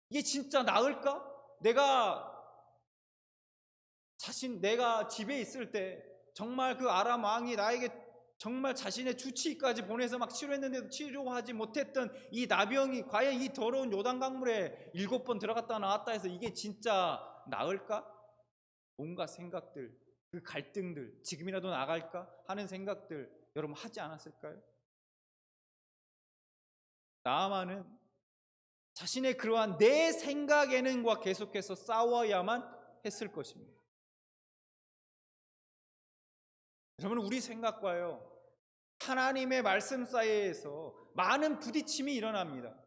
이게 진짜 나을까? 내가 집에 있을 때 정말 그 아람 왕이 나에게 정말 자신의 주치의까지 보내서 막 치료했는데도 치료하지 못했던 이 나병이 과연 이 더러운 요단강물에 7번 들어갔다 나왔다 해서 이게 진짜 나을까? 온갖 생각들, 그 갈등들, 지금이라도 나갈까 하는 생각들 여러분 하지 않았을까요? 나아만은 자신의 그러한 내 생각에는 계속해서 싸워야만 했을 것입니다. 여러분, 우리 생각과요 하나님의 말씀 사이에서 많은 부딪힘이 일어납니다.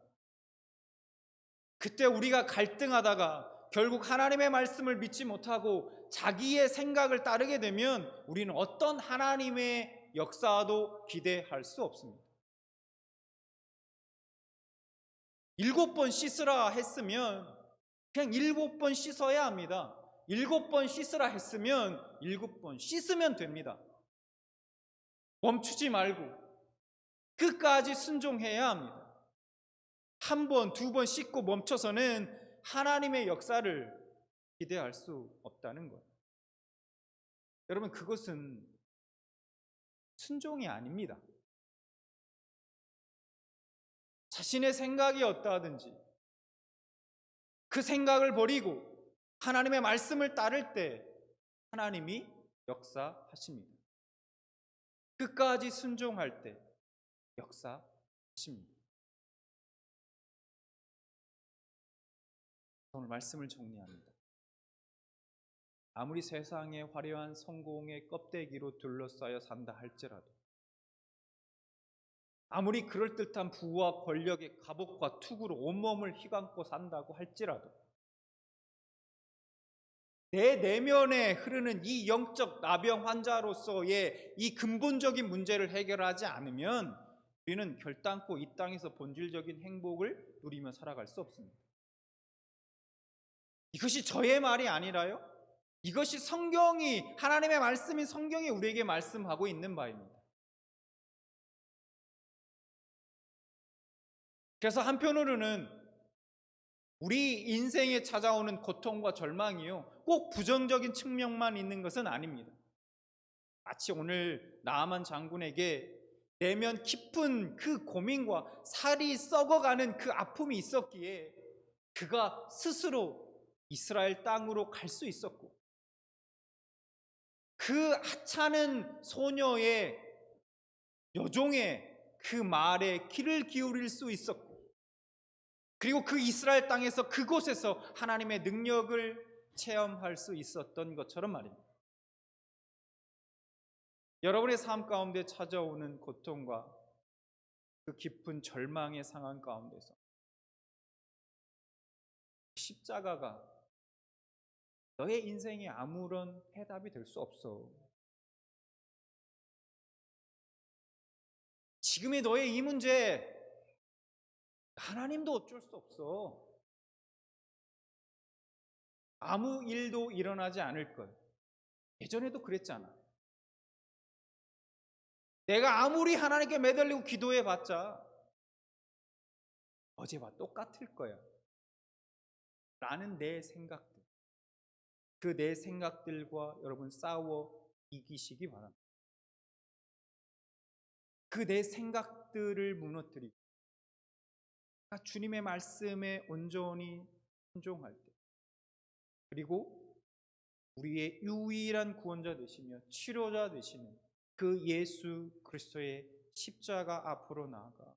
그때 우리가 갈등하다가 결국 하나님의 말씀을 믿지 못하고 자기의 생각을 따르게 되면 우리는 어떤 하나님의 역사도 기대할 수 없습니다. 7번 씻으라 했으면 그냥 7번 씻어야 합니다. 7번 씻으라 했으면 7번 씻으면 됩니다. 멈추지 말고 끝까지 순종해야 합니다. 한 번, 두 번 씻고 멈춰서는 하나님의 역사를 기대할 수 없다는 것. 여러분, 그것은 순종이 아닙니다. 자신의 생각이 어떠하든지 그 생각을 버리고 하나님의 말씀을 따를 때 하나님이 역사하십니다. 끝까지 순종할 때 역사하십니다. 오늘 말씀을 정리합니다. 아무리 세상의 화려한 성공의 껍데기로 둘러싸여 산다 할지라도, 아무리 그럴듯한 부와 권력의 갑옷과 투구로 온몸을 휘감고 산다고 할지라도 내 내면에 흐르는 이 영적 나병 환자로서의 이 근본적인 문제를 해결하지 않으면 우리는 결단코 이 땅에서 본질적인 행복을 누리며 살아갈 수 없습니다. 이것이 저의 말이 아니라요, 이것이 성경이, 하나님의 말씀인 성경이 우리에게 말씀하고 있는 바입니다. 그래서 한편으로는 우리 인생에 찾아오는 고통과 절망이요, 꼭 부정적인 측면만 있는 것은 아닙니다. 마치 오늘 나아만 장군에게 내면 깊은 그 고민과 살이 썩어가는 그 아픔이 있었기에 그가 스스로 이스라엘 땅으로 갈 수 있었고, 그 하찮은 소녀의, 여종의 그 말에 귀를 기울일 수 있었고, 그리고 그 이스라엘 땅에서, 그곳에서 하나님의 능력을 체험할 수 있었던 것처럼 말입니다. 여러분의 삶 가운데 찾아오는 고통과 그 깊은 절망의 상황 가운데서 십자가가 너의 인생에 아무런 해답이 될 수 없어. 지금의 너의 이 문제, 하나님도 어쩔 수 없어. 아무 일도 일어나지 않을 거야. 예전에도 그랬잖아. 내가 아무리 하나님께 매달리고 기도해봤자 어제와 똑같을 거야 라는 내 생각들, 그 내 생각들과 여러분 싸워 이기시기 바랍니다. 그 내 생각들을 무너뜨리고 주님의 말씀에 온전히 순종할 때, 그리고 우리의 유일한 구원자 되시며 치료자 되시는 그 예수 그리스도의 십자가 앞으로 나아가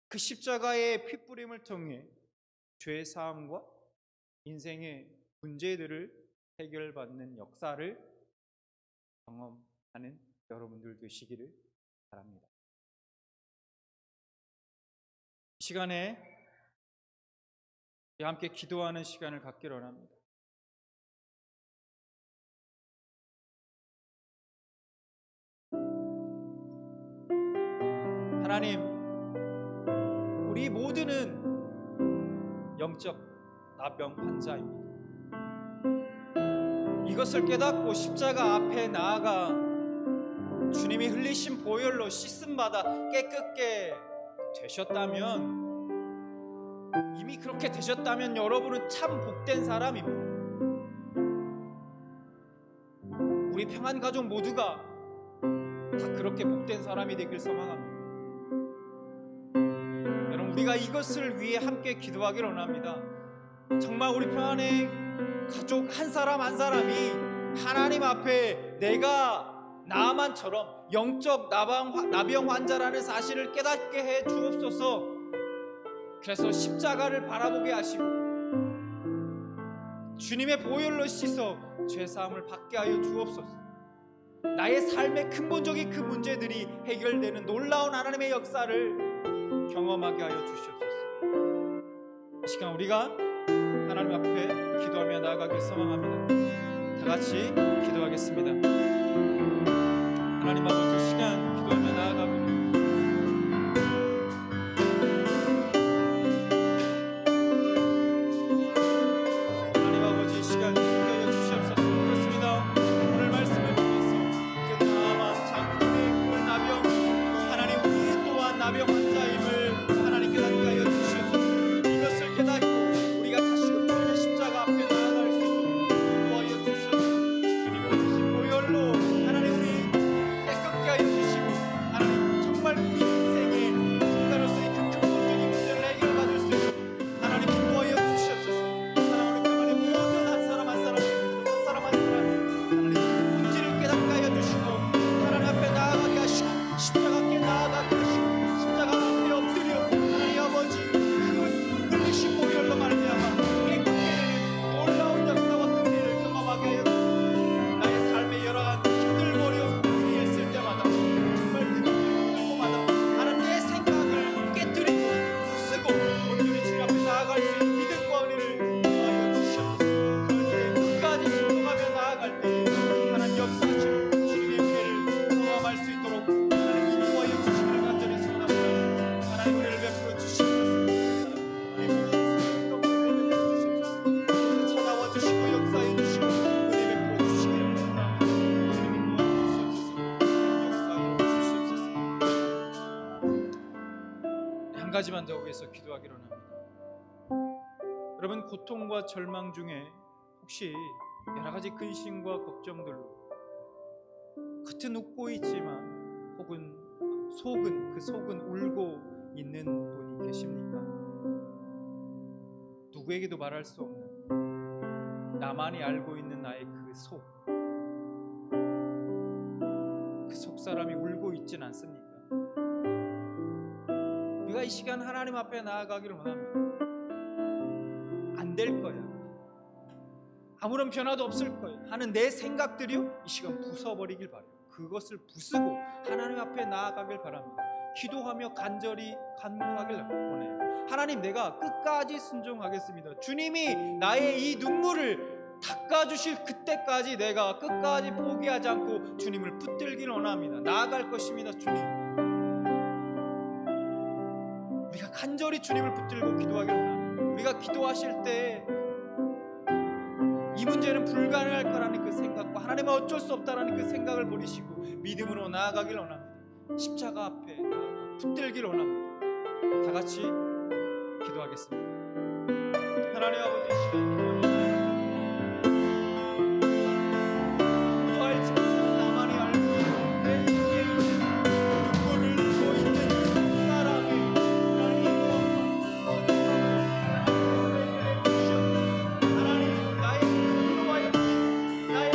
그 십자가의 피뿌림을 통해 죄 사함과 인생의 문제들을 해결받는 역사를 경험하는 여러분들 되시기를 바랍니다. 이 시간에 함께 기도하는 시간을 갖기로 합니다. 하나님, 우리 모두는 영적 나병 환자입니다. 이것을 깨닫고 십자가 앞에 나아가 주님이 흘리신 보혈로 씻음받아 깨끗게 되셨다면, 이미 그렇게 되셨다면 여러분은 참 복된 사람입니다. 우리 평안가족 모두가 다 그렇게 복된 사람이 되길 소망합니다. 여러분, 우리가 이것을 위해 함께 기도하기를 원합니다. 정말 우리 평안의 가족 한 사람 한 사람이 하나님 앞에 내가 나아만처럼 영적 나병 환자라는 사실을 깨닫게 해 주옵소서. 그래서 십자가를 바라보게 하시고 주님의 보혈로 씻어 죄사함을 받게 하여 주옵소서. 나의 삶의 근본적인 그 문제들이 해결되는 놀라운 하나님의 역사를 경험하게 하여 주시옵소서. 이 시간 우리가 하나님 앞에 기도하며 나아가길 소망합니다. 다 같이 기도하겠습니다. 하나님 아버지, 시간 기도하며 나아가며 하나님 아버지, 시간 인도하여 주시옵소서. 그렇습니다. 오늘 말씀을 통해서 그 다만 장군의 그 나병, 하나님 우리 또한 나병 환자임을 하나님 깨닫게 하여 주시옵소서. 이것을 깨닫고 우리가 다시금 주님의 십자가 앞에 나아갈 수 있도록 도와여 주시옵소서. 주님 보혈로 하나님 우리 깨끗게 한 가지만 더 위해서 기도하기로 합니다. 여러분, 고통과 절망 중에 혹시 여러 가지 근심과 걱정들로 겉은 웃고 있지만 혹은 속은 울고 있는 분이 계십니까? 누구에게도 말할 수 없는, 나만이 알고 있는 나의 그 속사람이 울고 있진 않습니까? 우리가 이 시간 하나님 앞에 나아가기를 원합니다. 안 될 거야, 아무런 변화도 없을 거야 하는 내 생각들이요, 이 시간 부숴버리길 바라요. 그것을 부수고 하나님 앞에 나아가길 바랍니다. 기도하며 간절히 간구하길 원해요. 하나님, 내가 끝까지 순종하겠습니다. 주님이 나의 이 눈물을 닦아주실 그때까지 내가 끝까지 포기하지 않고 주님을 붙들길 원합니다. 나아갈 것입니다. 주님, 우리가 간절히 주님을 붙들고 기도하길 원합니다. 우리가 기도하실 때 이 문제는 불가능할 거라는 그 생각과 하나님은 어쩔 수 없다라는 그 생각을 버리시고 믿음으로 나아가길 원합니다. 십자가 앞에 나아가 붙들길 원합니다. 다 같이 기도하겠습니다. 하나님 아버지, 시간 또 알지 못하는 나만이 알고 내 속에 있는 눈물을 흘리고 있는 사람이 하나님, 나의 기도와의 나의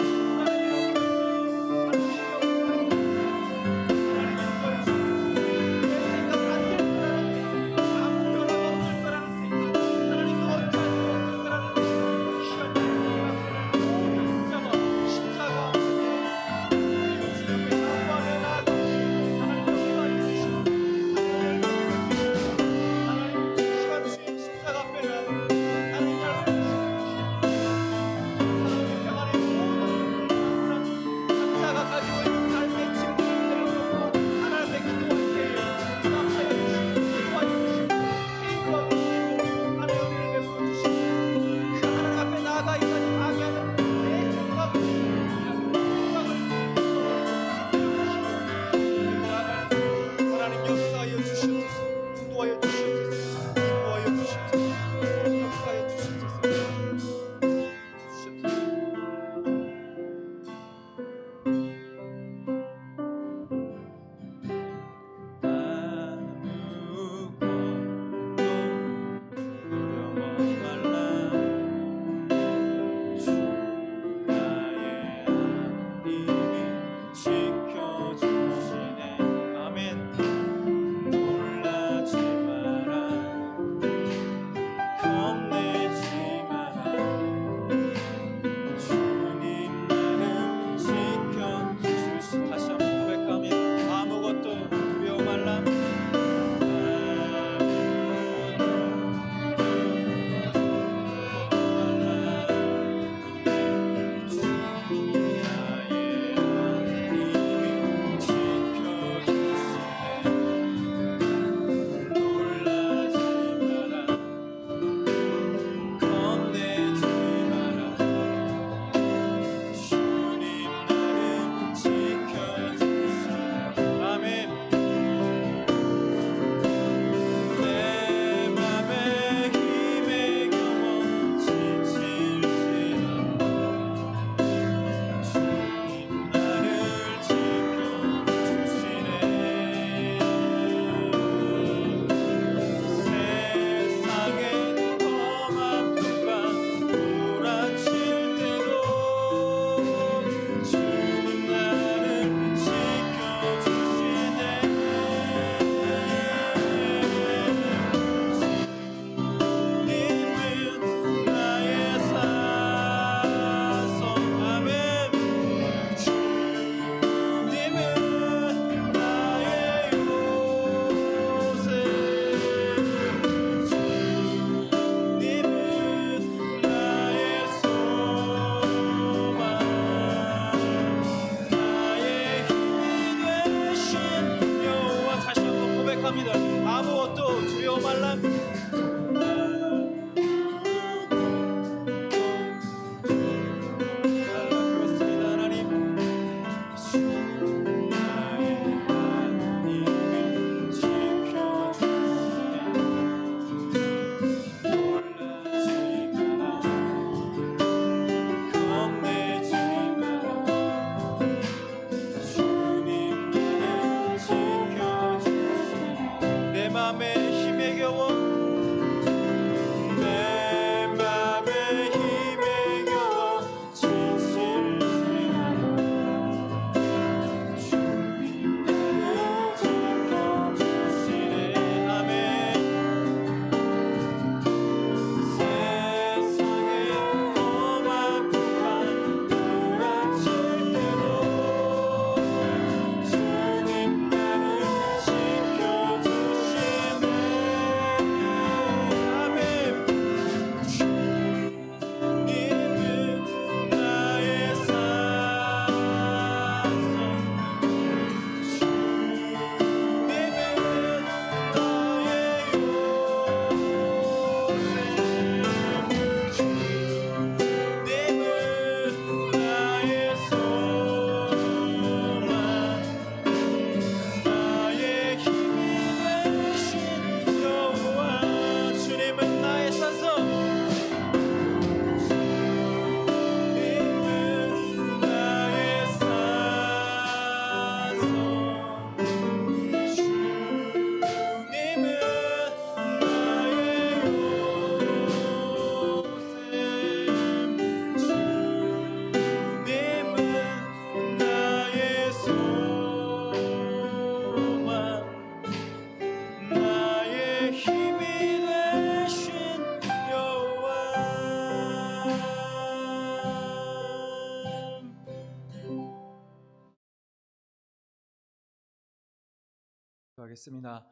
기도하겠습니다.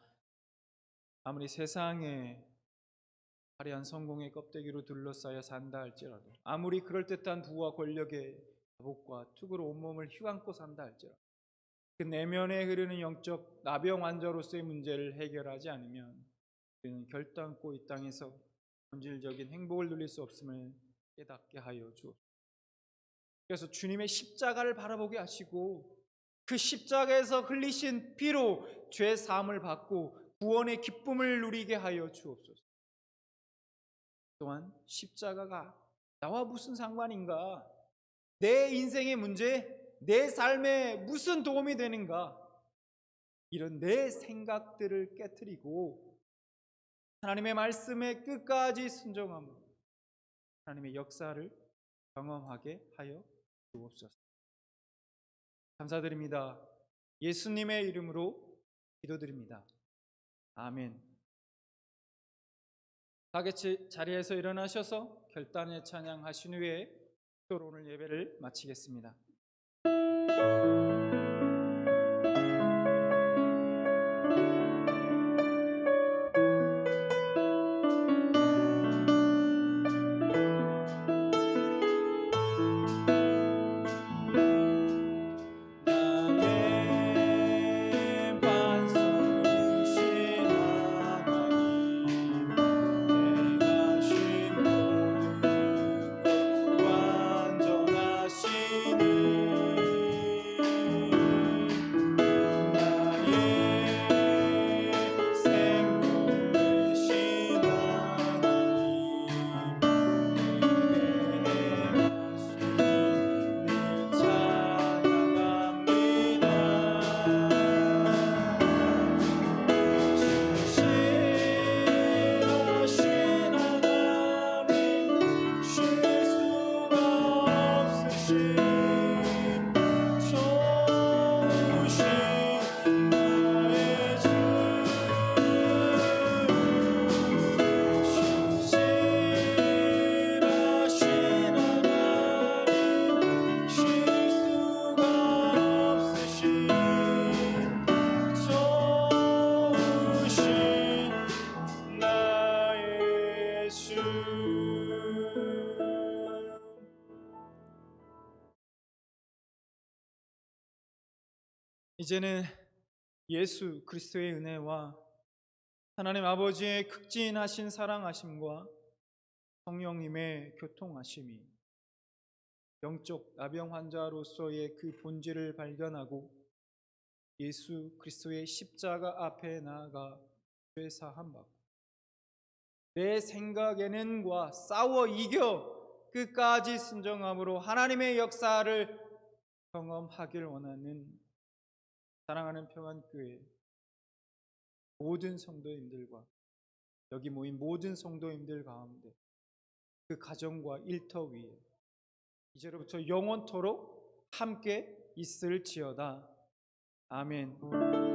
아무리 세상에 화려한 성공의 껍데기로 둘러싸여 산다 할지라도, 아무리 그럴듯한 부와 권력의 갑옷과 투구로 온몸을 휘감고 산다 할지라도, 그 내면에 흐르는 영적 나병 환자로서의 문제를 해결하지 않으면 우리는 결단코 이 땅에서 본질적인 행복을 누릴 수 없음을 깨닫게 하여 주옵소서. 그래서 주님의 십자가를 바라보게 하시고 그 십자가에서 흘리신 피로 죄 사함을 받고 구원의 기쁨을 누리게 하여 주옵소서. 또한 십자가가 나와 무슨 상관인가? 내 인생의 문제, 내 삶에 무슨 도움이 되는가? 이런 내 생각들을 깨트리고 하나님의 말씀에 끝까지 순종함으로 하나님의 역사를 경험하게 하여 주옵소서. 감사드립니다. 예수님의 이름으로 기도드립니다. 아멘. 다 같이 자리에서 일어나셔서 결단의 찬양하신 후에 또 오늘 예배를 마치겠습니다. 이제는 예수 그리스도의 은혜와 하나님 아버지의 극진하신 사랑하심과 성령님의 교통하심이 영적 나병 환자로서의 그 본질을 발견하고 예수 그리스도의 십자가 앞에 나아가 죄 사함 받고 내 생각에는과 싸워 이겨 끝까지 순종함으로 하나님의 역사를 경험하길 원하는 사랑하는 평안교회 모든 성도님들과 여기 모인 모든 성도님들 가운데 그 가정과 일터 위에 이제로부터 영원토록 함께 있을지어다. 아멘.